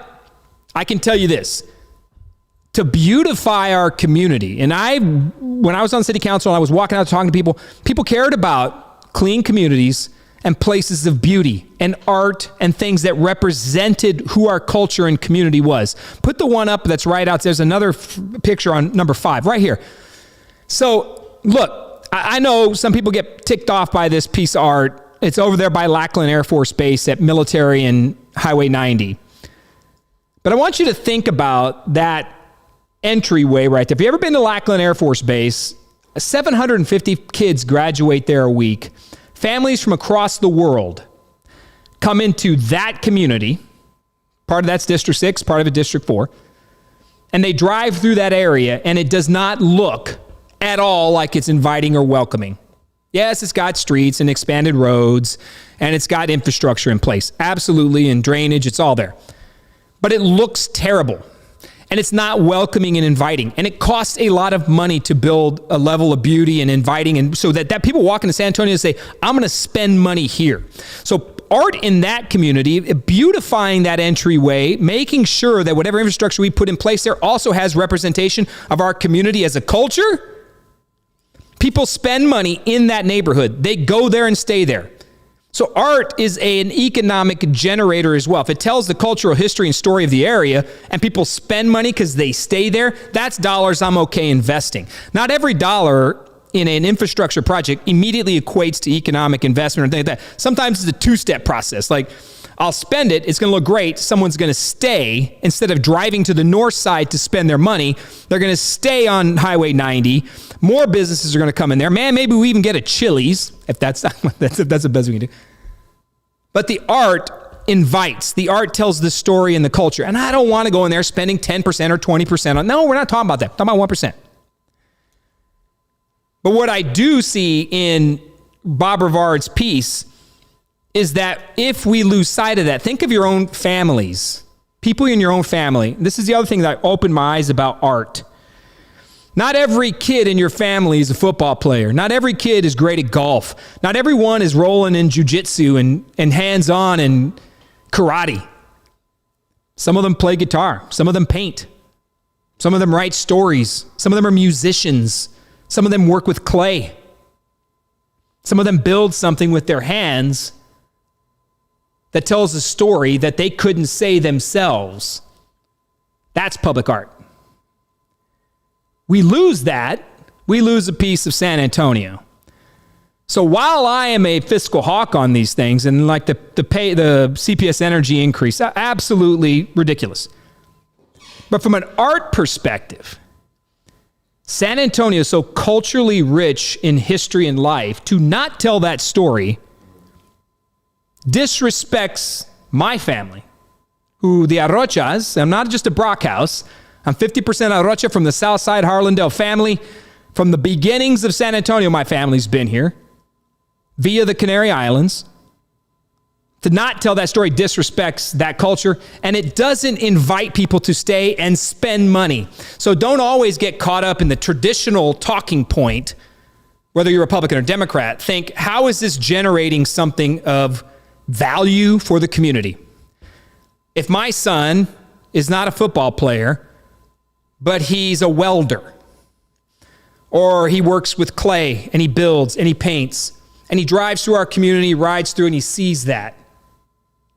I can tell you this: to beautify our community, and when I was on city council and I was walking out talking to people cared about clean communities and places of beauty and art and things that represented who our culture and community was. Put the one up that's right out. There's another picture on number 5 right here. So look, I know some people get ticked off by this piece of art. It's over there by Lackland Air Force Base at Military and Highway 90. But I want you to think about that entryway right there. If you've ever been to Lackland Air Force Base, 750 kids graduate there a week. Families from across the world come into that community. Part of that's District 6, part of it District 4. And they drive through that area, and it does not look at all like it's inviting or welcoming. Yes, it's got streets and expanded roads, and it's got infrastructure in place. Absolutely, and drainage, it's all there. But it looks terrible. And it's not welcoming and inviting. And it costs a lot of money to build a level of beauty and inviting, and so that people walk into San Antonio and say, I'm going to spend money here. So art in that community, beautifying that entryway, making sure that whatever infrastructure we put in place there also has representation of our community as a culture. People spend money in that neighborhood. They go there and stay there. So art is an economic generator as well. If it tells the cultural history and story of the area and people spend money because they stay there, that's dollars I'm okay investing. Not every dollar in an infrastructure project immediately equates to economic investment or things like that. Sometimes it's a two-step process. Like, I'll spend it, it's going to look great. Someone's going to stay. Instead of driving to the north side to spend their money, they're going to stay on Highway 90. More businesses are going to come in there. Man, maybe we even get a Chili's, if that's the best we can do. But the art invites. The art tells the story and the culture. And I don't want to go in there spending 10% or 20% on. No, we're not talking about that. We're talking about 1%. But what I do see in Bob Rivard's piece is that if we lose sight of that, think of your own families, people in your own family. This is the other thing that opened my eyes about art. Not every kid in your family is a football player. Not every kid is great at golf. Not everyone is rolling in jujitsu and hands-on and karate. Some of them play guitar. Some of them paint. Some of them write stories. Some of them are musicians. Some of them work with clay. Some of them build something with their hands that tells a story that they couldn't say themselves. That's public art. We lose that, we lose a piece of San Antonio. So while I am a fiscal hawk on these things, and like the CPS energy increase, absolutely ridiculous. But from an art perspective, San Antonio is so culturally rich in history and life, to not tell that story disrespects my family, who the Arrochas, I'm not just a Brock house, I'm 50% Arrocha from the South Side Harlandale family. From the beginnings of San Antonio, my family's been here, via the Canary Islands. To not tell that story disrespects that culture, and it doesn't invite people to stay and spend money. So don't always get caught up in the traditional talking point, whether you're Republican or Democrat. Think, how is this generating something of value for the community? If my son is not a football player, but he's a welder, or he works with clay and he builds and he paints and he drives through our community, rides through, and he sees that.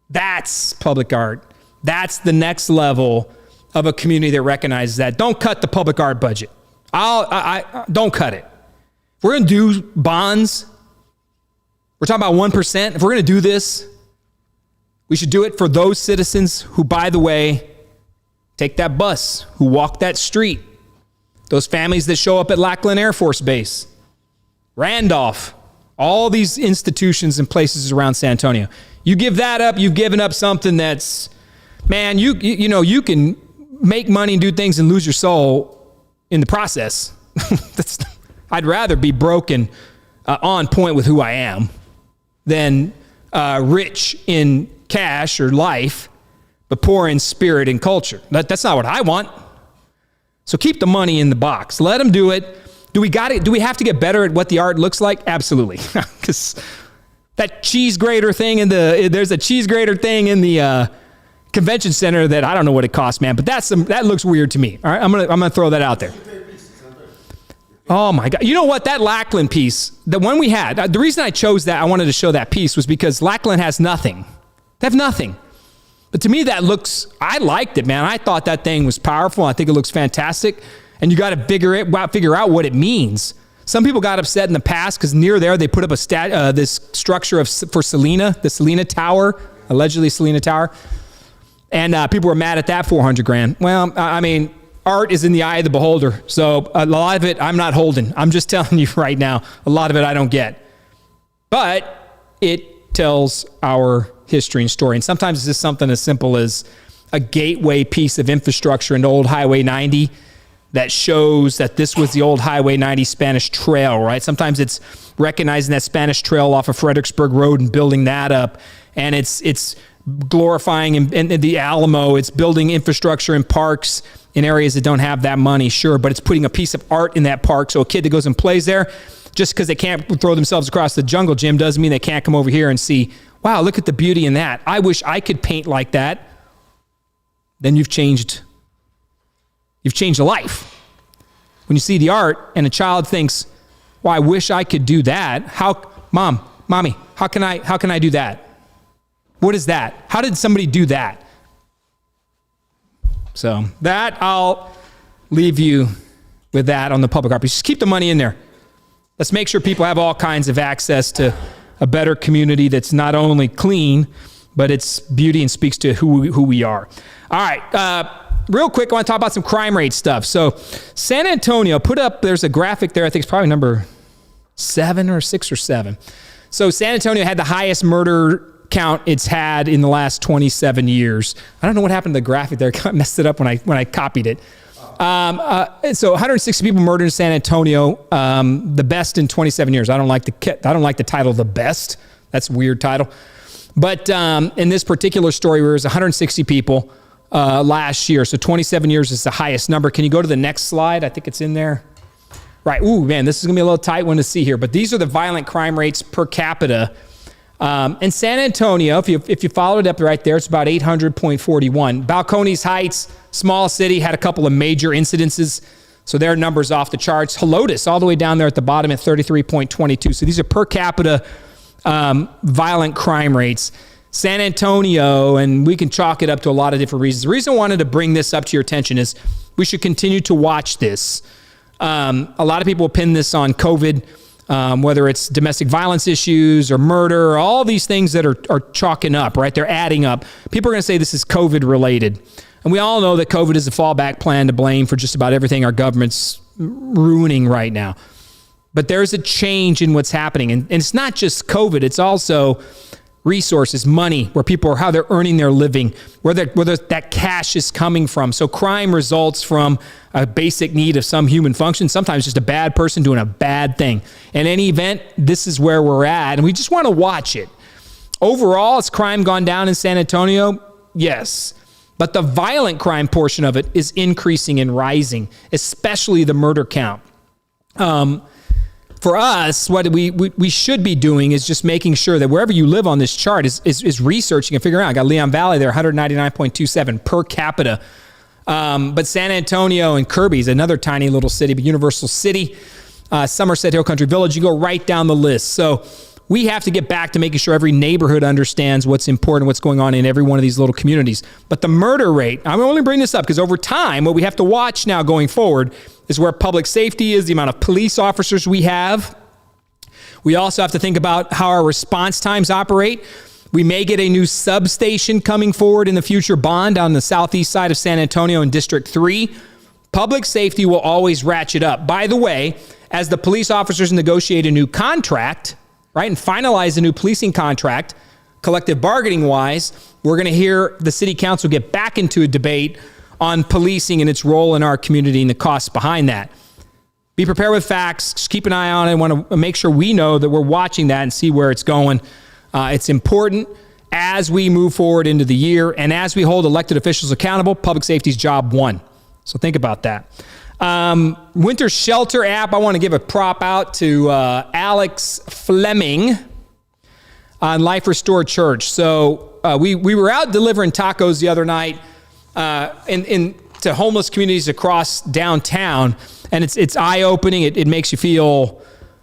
That's public art. That's the next level of a community that recognizes that. Don't cut the public art budget. Don't cut it. If we're going to do bonds, we're talking about 1%. If we're going to do this, we should do it for those citizens who, by the way, take that bus, who walk that street, those families that show up at Lackland Air Force Base, Randolph, all these institutions and places around San Antonio. You give that up, you've given up something that's, man, you know, you can make money and do things and lose your soul in the process. I'd rather be broken on point with who I am than rich in cash or life, but poor in spirit and culture. That's not what I want. So keep the money in the box. Let them do it. Do we have to get better at what the art looks like? Absolutely. Because that cheese grater thing there's a cheese grater thing in the convention center that I don't know what it costs, man, but that looks weird to me. All right, I'm gonna throw that out there. Oh my God. You know what? That Lackland piece, the one we had, the reason I chose that, I wanted to show that piece, was because Lackland has nothing. They have nothing. But to me, I liked it, man. I thought that thing was powerful. I think it looks fantastic. And you got to figure out what it means. Some people got upset in the past because near there, they put up this structure for Selena, the Selena Tower, allegedly Selena Tower. And people were mad at that $400,000. Well, I mean, art is in the eye of the beholder. So a lot of it, I'm not holding. I'm just telling you right now, a lot of it I don't get. But it tells our history and story. And sometimes it's just something as simple as a gateway piece of infrastructure into Old Highway 90 that shows that this was the old Highway 90 Spanish Trail, right? Sometimes it's recognizing that Spanish Trail off of Fredericksburg Road and building that up. And it's glorifying in the Alamo. It's building infrastructure and parks in areas that don't have that money, sure, but it's putting a piece of art in that park. So a kid that goes and plays there, just because they can't throw themselves across the jungle gym doesn't mean they can't come over here and see, wow, look at the beauty in that. I wish I could paint like that. Then you've changed a life. When you see the art and a child thinks, well, I wish I could do that. Mommy, how can I do that? What is that? How did somebody do that? So that, I'll leave you with that on the public art. Just keep the money in there. Let's make sure people have all kinds of access to a better community that's not only clean, but it's beauty and speaks to who we are. All right. Real quick, I want to talk about some crime rate stuff. So San Antonio put up, there's a graphic there. I think it's probably number 7 or 6 or 7. So San Antonio had the highest murder count it's had in the last 27 years. I don't know what happened to the graphic there. I messed it up when I copied it. So 160 people murdered in San Antonio, the best in 27 years. I don't like the title "the best." That's a weird title. But in this particular story, where it was 160 people, last year. So 27 years is the highest number. Can you go to the next slide? I think it's in there. Right. Ooh, man, this is going to be a little tight one to see here. But these are the violent crime rates per capita. In San Antonio, if you follow it up right there, it's about 800.41. Balcones Heights, small city, had a couple of major incidences. So their numbers off the charts. Helotes, all the way down there at the bottom at 33.22. So these are per capita violent crime rates. San Antonio, and we can chalk it up to a lot of different reasons. The reason I wanted to bring this up to your attention is we should continue to watch this. A lot of people pin this on COVID, whether it's domestic violence issues or murder, or all these things that are chalking up, right? They're adding up. People are going to say this is COVID related. And we all know that COVID is a fallback plan to blame for just about everything our government's ruining right now. But there's a change in what's happening. And it's not just COVID, it's also resources, money, where people are, how they're earning their living, where that cash is coming from. So crime results from a basic need of some human function, sometimes just a bad person doing a bad thing. In any event, this is where we're at, and we just want to watch it. Overall, has crime gone down in San Antonio? Yes. But the violent crime portion of it is increasing and rising, especially the murder count. For us, what we should be doing is just making sure that wherever you live on this chart is researching and figuring out. I got Leon Valley there, 199.27 per capita. But San Antonio and Kirby's another tiny little city, but Universal City, Somerset Hill Country Village, you go right down the list. So we have to get back to making sure every neighborhood understands what's important, what's going on in every one of these little communities. But the murder rate, I'm only bringing this up because over time, what we have to watch now going forward is where public safety is, the amount of police officers we have. We also have to think about how our response times operate. We may get a new substation coming forward in the future, Bond, on the southeast side of San Antonio in District 3. Public safety will always ratchet up. By the way, as the police officers negotiate a new contract, right, and finalize a new policing contract, collective bargaining wise, we're going to hear the city council get back into a debate on policing and its role in our community and the costs behind that. Be prepared with facts. Just keep an eye on it. I want to make sure we know that we're watching that and see where it's going. It's important as we move forward into the year and as we hold elected officials accountable. Public safety is job one. So think about that. Winter Shelter app, I want to give a prop out to Alex Fleming on Life Restored Church. So we were out delivering tacos the other night to homeless communities across downtown, and it's eye-opening. It makes you feel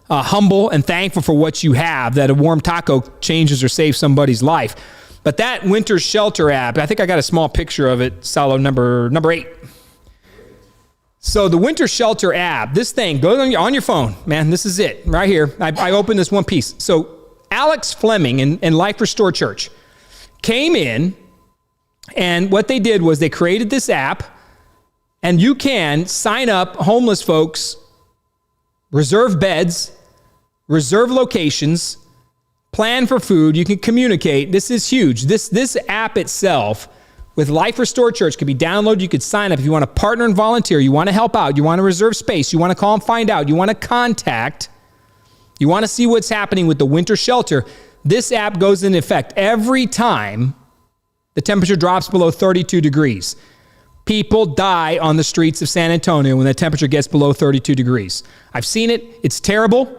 humble and thankful for what you have, that a warm taco changes or saves somebody's life. But that Winter Shelter app, I think I got a small picture of it, silo number 8. So the Winter Shelter app, this thing goes on your phone, man. This is it right here. I opened this one piece. So Alex Fleming in Life Restored Church came in, and what they did was they created this app, and you can sign up homeless folks, reserve beds, reserve locations, plan for food. You can communicate. This is huge. This app itself with Life Restored Church could be downloaded. You could sign up if you want to partner and volunteer. You want to help out. You want to reserve space. You want to call and find out. You want to contact. You want to see what's happening with the winter shelter. This app goes into effect every time the temperature drops below 32 degrees. People die on the streets of San Antonio when the temperature gets below 32 degrees. I've seen it. It's terrible.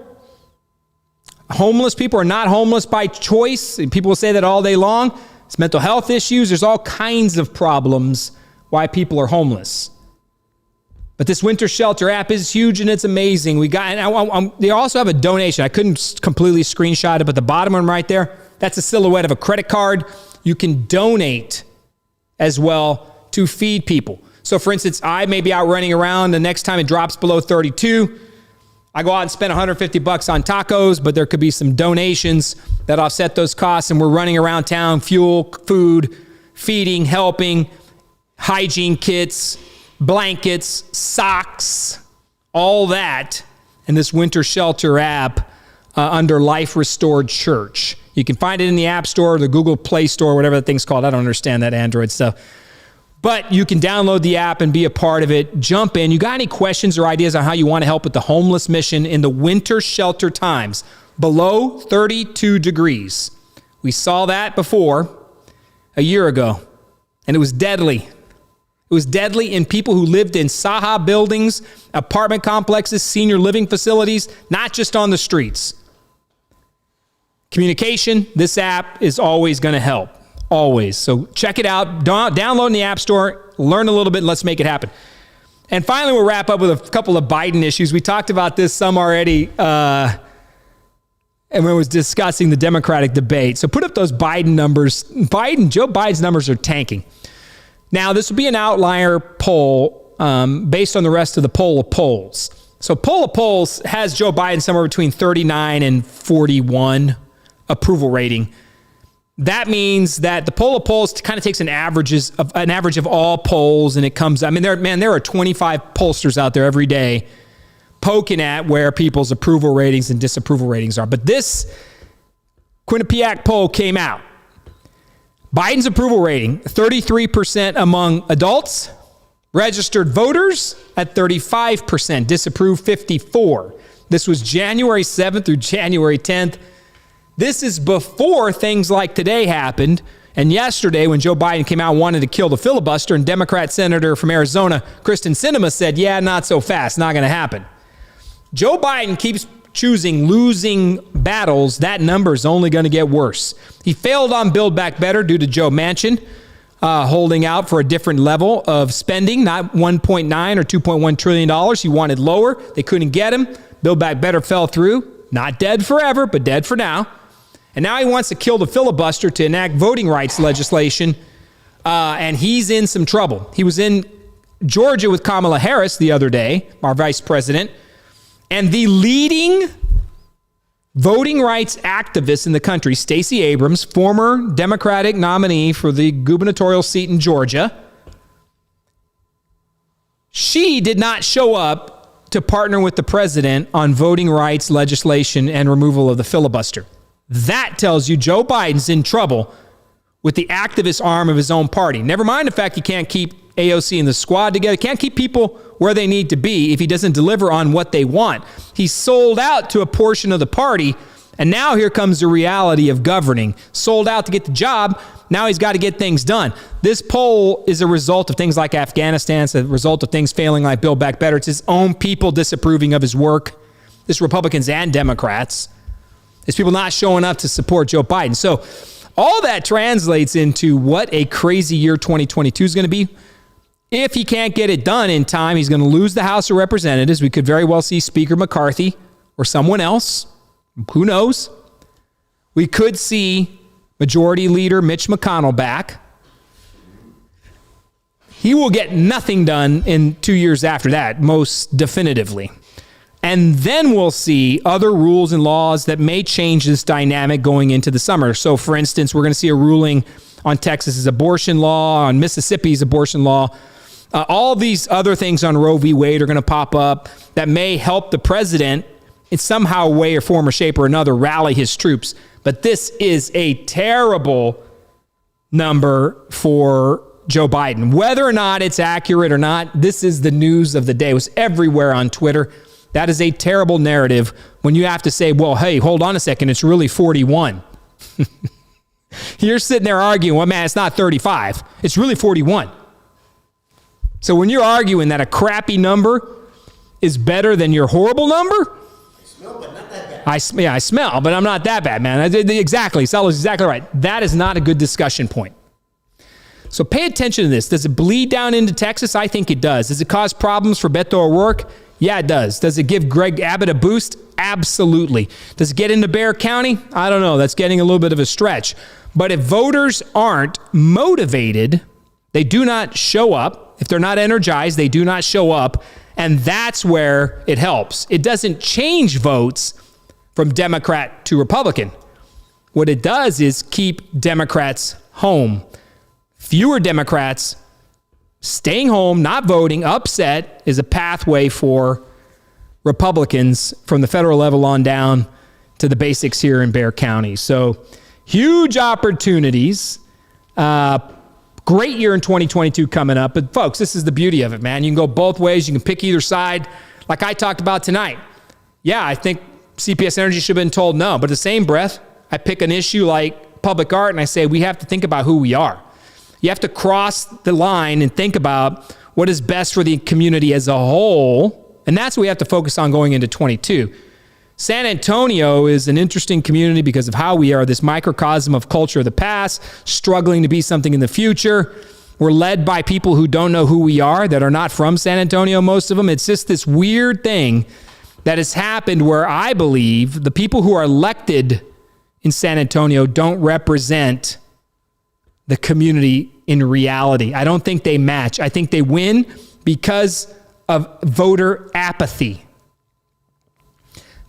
Homeless people are not homeless by choice. And people will say that all day long. It's mental health issues. There's all kinds of problems why people are homeless. But this winter shelter app is huge and it's amazing. They also have a donation. I couldn't completely screenshot it, but the bottom one right there, that's a silhouette of a credit card. You can donate as well to feed people. So for instance, I may be out running around. The next time it drops below 32, I go out and spend $150 on tacos, but there could be some donations that offset those costs. And we're running around town, fuel, food, feeding, helping, hygiene kits, blankets, socks, all that in this winter shelter app under Life Restored Church. You can find it in the App Store, the Google Play Store, whatever that thing's called. I don't understand that Android stuff. But you can download the app and be a part of it. Jump in. You got any questions or ideas on how you want to help with the homeless mission in the winter shelter times below 32 degrees? We saw that before a year ago, and it was deadly. It was deadly in people who lived in Saha buildings, apartment complexes, senior living facilities, not just on the streets. Communication, this app is always going to help. Always. So check it out. Download in the App Store. Learn a little bit and let's make it happen. And finally, we'll wrap up with a couple of Biden issues. We talked about this some already and when I was discussing the Democratic debate. So put up those Biden numbers. Joe Biden's numbers are tanking. Now, this will be an outlier poll based on the rest of the poll of polls. So poll of polls has Joe Biden somewhere between 39 and 41 approval rating. That means that the poll of polls kind of takes an average of all polls, and it comes. I mean, there are 25 pollsters out there every day poking at where people's approval ratings and disapproval ratings are. But this Quinnipiac poll came out. Biden's approval rating, 33% among adults, registered voters at 35%, disapproved 54%. This was January 7th through January 10th. This is before things like today happened. And yesterday, when Joe Biden came out and wanted to kill the filibuster, and Democrat Senator from Arizona, Kristen Sinema, said, yeah, not so fast, not going to happen. Joe Biden keeps choosing losing battles. That number is only going to get worse. He failed on Build Back Better due to Joe Manchin holding out for a different level of spending, not $1.9 or $2.1 trillion. He wanted lower. They couldn't get him. Build Back Better fell through. Not dead forever, but dead for now. And now he wants to kill the filibuster to enact voting rights legislation, and he's in some trouble. He was in Georgia with Kamala Harris the other day, our vice president, and the leading voting rights activist in the country, Stacey Abrams, former Democratic nominee for the gubernatorial seat in Georgia, she did not show up to partner with the president on voting rights legislation and removal of the filibuster. That tells you Joe Biden's in trouble with the activist arm of his own party. Never mind the fact he can't keep AOC and the squad together, can't keep people where they need to be if he doesn't deliver on what they want. He's sold out to a portion of the party, and now here comes the reality of governing. Sold out to get the job, now he's got to get things done. This poll is a result of things like Afghanistan. It's a result of things failing like Build Back Better. It's his own people disapproving of his work. It's Republicans and Democrats. It's people not showing up to support Joe Biden. So all that translates into what a crazy year 2022 is going to be. If he can't get it done in time, he's going to lose the House of Representatives. We could very well see Speaker McCarthy or someone else. Who knows? We could see Majority Leader Mitch McConnell back. He will get nothing done in 2 years after that, most definitively. And then we'll see other rules and laws that may change this dynamic going into the summer. So, for instance, we're going to see a ruling on Texas's abortion law, on Mississippi's abortion law. All these other things on Roe v. Wade are going to pop up that may help the president in somehow, way, or form, or shape, or another rally his troops. But this is a terrible number for Joe Biden. Whether or not it's accurate or not, this is the news of the day. It was everywhere on Twitter. That is a terrible narrative when you have to say, well, hey, hold on a second, it's really 41. You're sitting there arguing, well, man, it's not 35. It's really 41. So when you're arguing that a crappy number is better than your horrible number, I smell, but not that bad. I smell, but I'm not that bad, man. Exactly. Sal's exactly right. That is not a good discussion point. So pay attention to this. Does it bleed down into Texas? I think it does. Does it cause problems for Beto O'Rourke? Yeah, it does. Does it give Greg Abbott a boost? Absolutely. Does it get into Bexar County? I don't know. That's getting a little bit of a stretch. But if voters aren't motivated, they do not show up. If they're not energized, they do not show up. And that's where it helps. It doesn't change votes from Democrat to Republican. What it does is keep Democrats home. Fewer Democrats staying home, not voting, upset is a pathway for Republicans from the federal level on down to the basics here in Bexar County. So huge opportunities. Great year in 2022 coming up. But folks, this is the beauty of it, man. You can go both ways. You can pick either side. Like I talked about tonight. Yeah, I think CPS Energy should have been told no. But in the same breath, I pick an issue like public art and I say we have to think about who we are. You have to cross the line and think about what is best for the community as a whole. And that's what we have to focus on going into 22. San Antonio is an interesting community because of how we are this microcosm of culture of the past, struggling to be something in the future. We're led by people who don't know who we are, that are not from San Antonio, most of them. It's just this weird thing that has happened where I believe the people who are elected in San Antonio don't represent the community in reality. I don't think they match. I think they win because of voter apathy.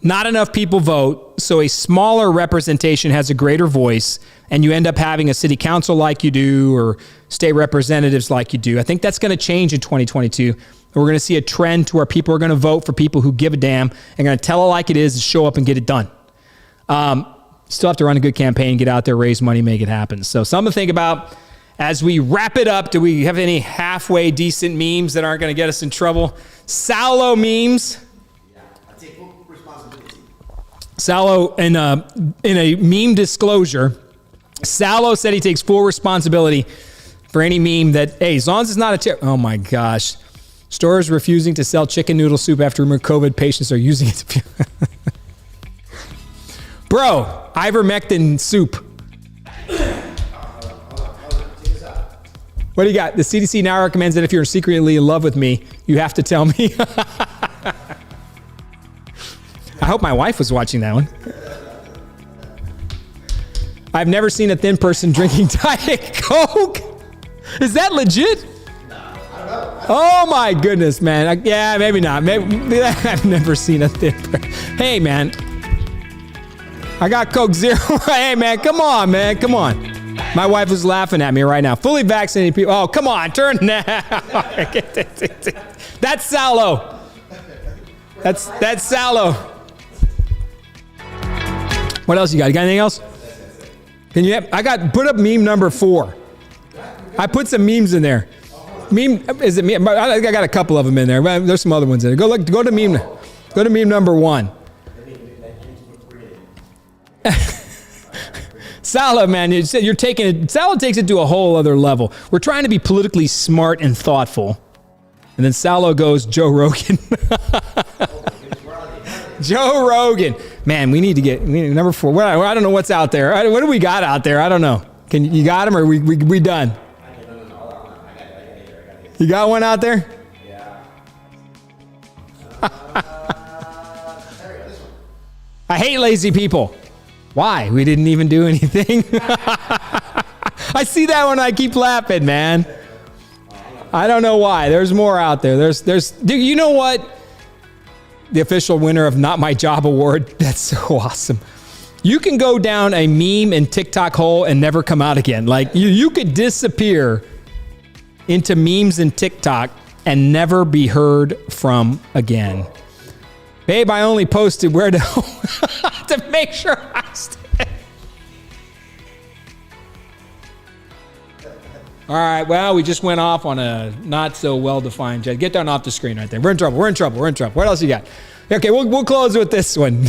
Not enough people vote, so a smaller representation has a greater voice, and you end up having a city council like you do or state representatives like you do. I think that's going to change in 2022. We're going to see a trend to where people are going to vote for people who give a damn and going to tell it like it is and show up and get it done. Still have to run a good campaign, get out there, raise money, make it happen. So something to think about as we wrap it up. Do we have any halfway decent memes that aren't going to get us in trouble? Sallow memes. Yeah, I take full responsibility. Sallow, in a meme disclosure, Sallow said he takes full responsibility for any meme that, hey, as long as it's not oh my gosh. Stores refusing to sell chicken noodle soup after COVID patients are using it to Bro, ivermectin soup. What do you got? The CDC now recommends that if you're secretly in love with me, you have to tell me. I hope my wife was watching that one. I've never seen a thin person drinking Diet Coke. Is that legit? Oh my goodness, man. Yeah, maybe not. Maybe, I've never seen a thin person. Hey, man. I got Coke Zero. Hey, man, come on, man. Come on. My wife was laughing at me right now. Fully vaccinated people. Oh, come on. Turn now. That's Sallow. That's Sallow. What else you got? You got anything else? Can you? Put up meme number 4. I put some memes in there. Meme is it meme? I got a couple of them in there. There's some other ones in there. Go to meme number 1. Salad, man, you're taking it. Salad takes it to a whole other level. We're trying to be politically smart and thoughtful, and then Salad goes Joe Rogan. Joe Rogan, man, we need number 4. I don't know what's out there. What do we got out there? I don't know. You got him, or we done? You got one out there? Yeah. I hate lazy people. Why? We didn't even do anything. I see that one. I keep laughing, man. I don't know why. There's more out there. You know what? The official winner of Not My Job Award. That's so awesome. You can go down a meme and TikTok hole and never come out again. Like you could disappear into memes and TikTok and never be heard from again. Babe, I only posted where to make sure I stay. All right, well, we just went off on a not so well-defined jet. Get down off the screen right there. We're in trouble. What else you got? Okay, we'll close with this one.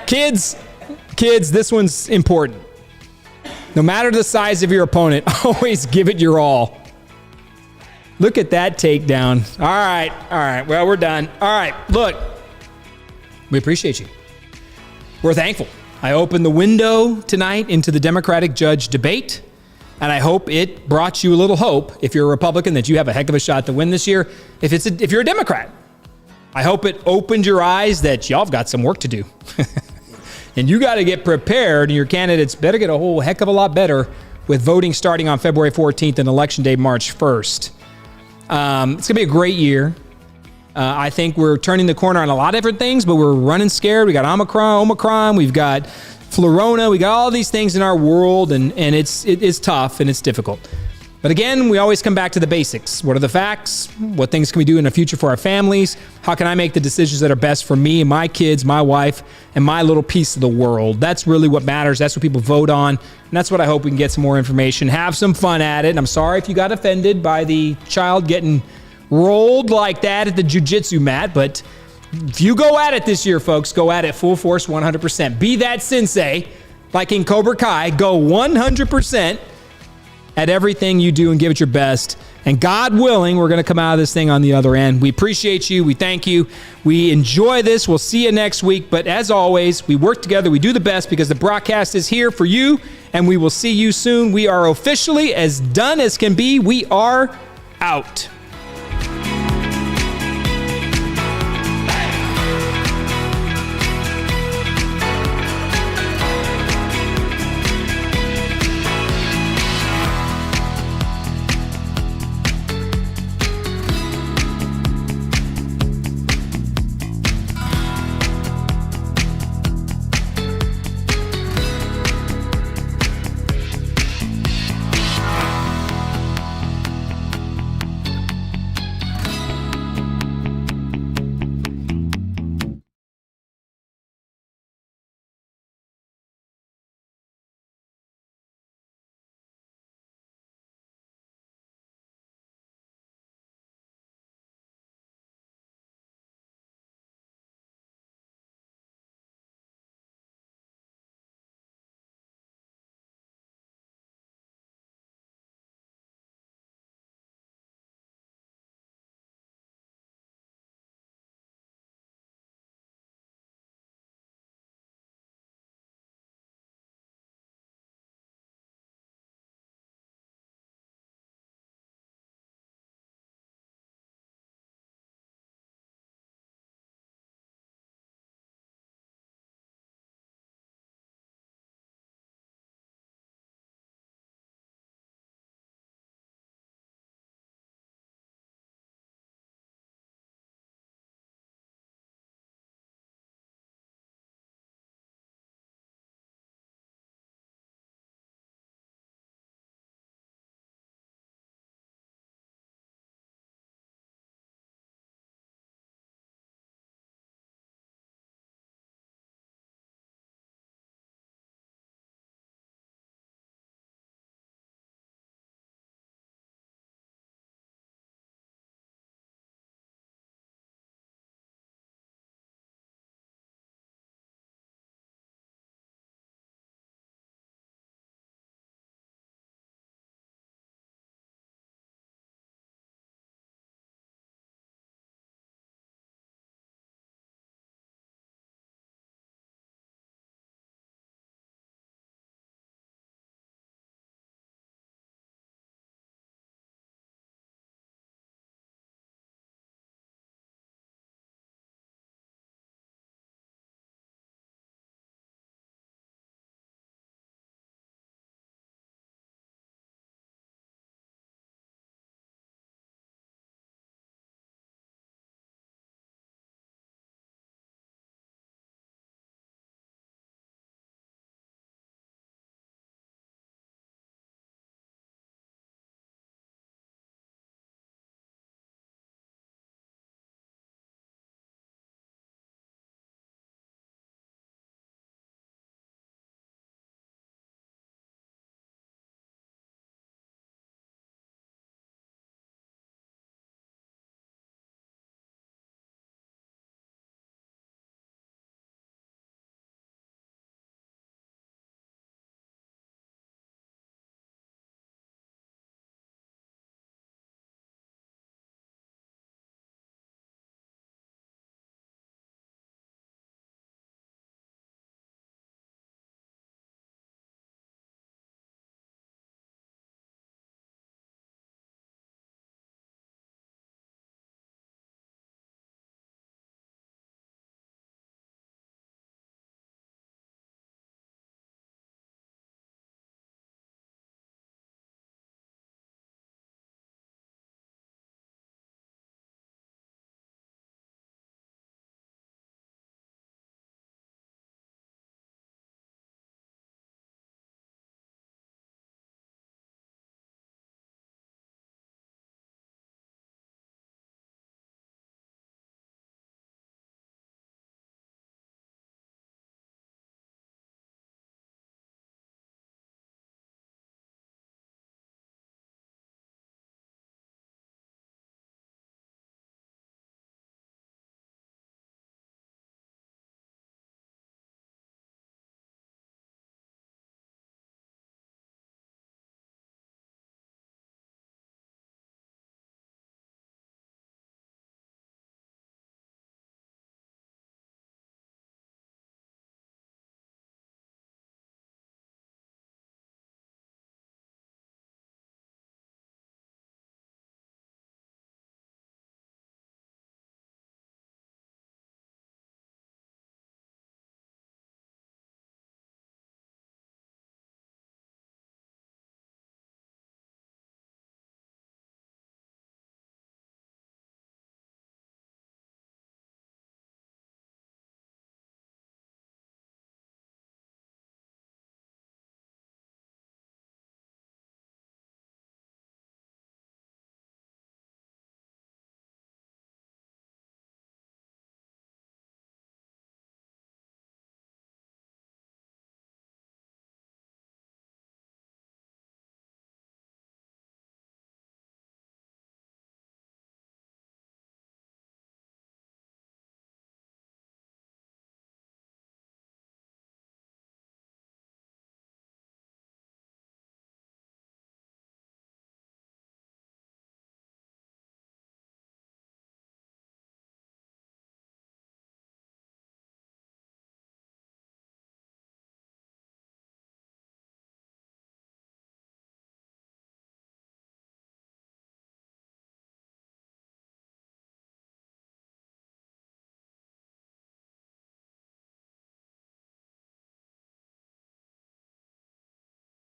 Kids, this one's important. No matter the size of your opponent, always give it your all. Look at that takedown. All right. Well, we're done. All right, look. We appreciate you. We're thankful. I opened the window tonight into the Democratic judge debate, and I hope it brought you a little hope, if you're a Republican, that you have a heck of a shot to win this year. If you're a Democrat, I hope it opened your eyes that y'all have got some work to do. And you got to get prepared, and your candidates better get a whole heck of a lot better with voting starting on February 14th and Election Day, March 1st. It's going to be a great year. I think we're turning the corner on a lot of different things, but we're running scared. We got Omicron, we've got Florona, we got all these things in our world, and it's tough and it's difficult. But again, we always come back to the basics. What are the facts? What things can we do in the future for our families? How can I make the decisions that are best for me and my kids, my wife, and my little piece of the world? That's really what matters. That's what people vote on. And that's what I hope we can get some more information, have some fun at it. And I'm sorry if you got offended by the child getting rolled like that at the jiu-jitsu mat, but if you go at it this year, folks, go at it full force, 100%. Be that sensei, like in Cobra Kai, go 100%. at everything you do and give it your best. And God willing, we're going to come out of this thing on the other end. We appreciate you. We thank you. We enjoy this. We'll see you next week. But as always, we work together. We do the best because the BrockCast is here for you, and we will see you soon. We are officially as done as can be. We are out.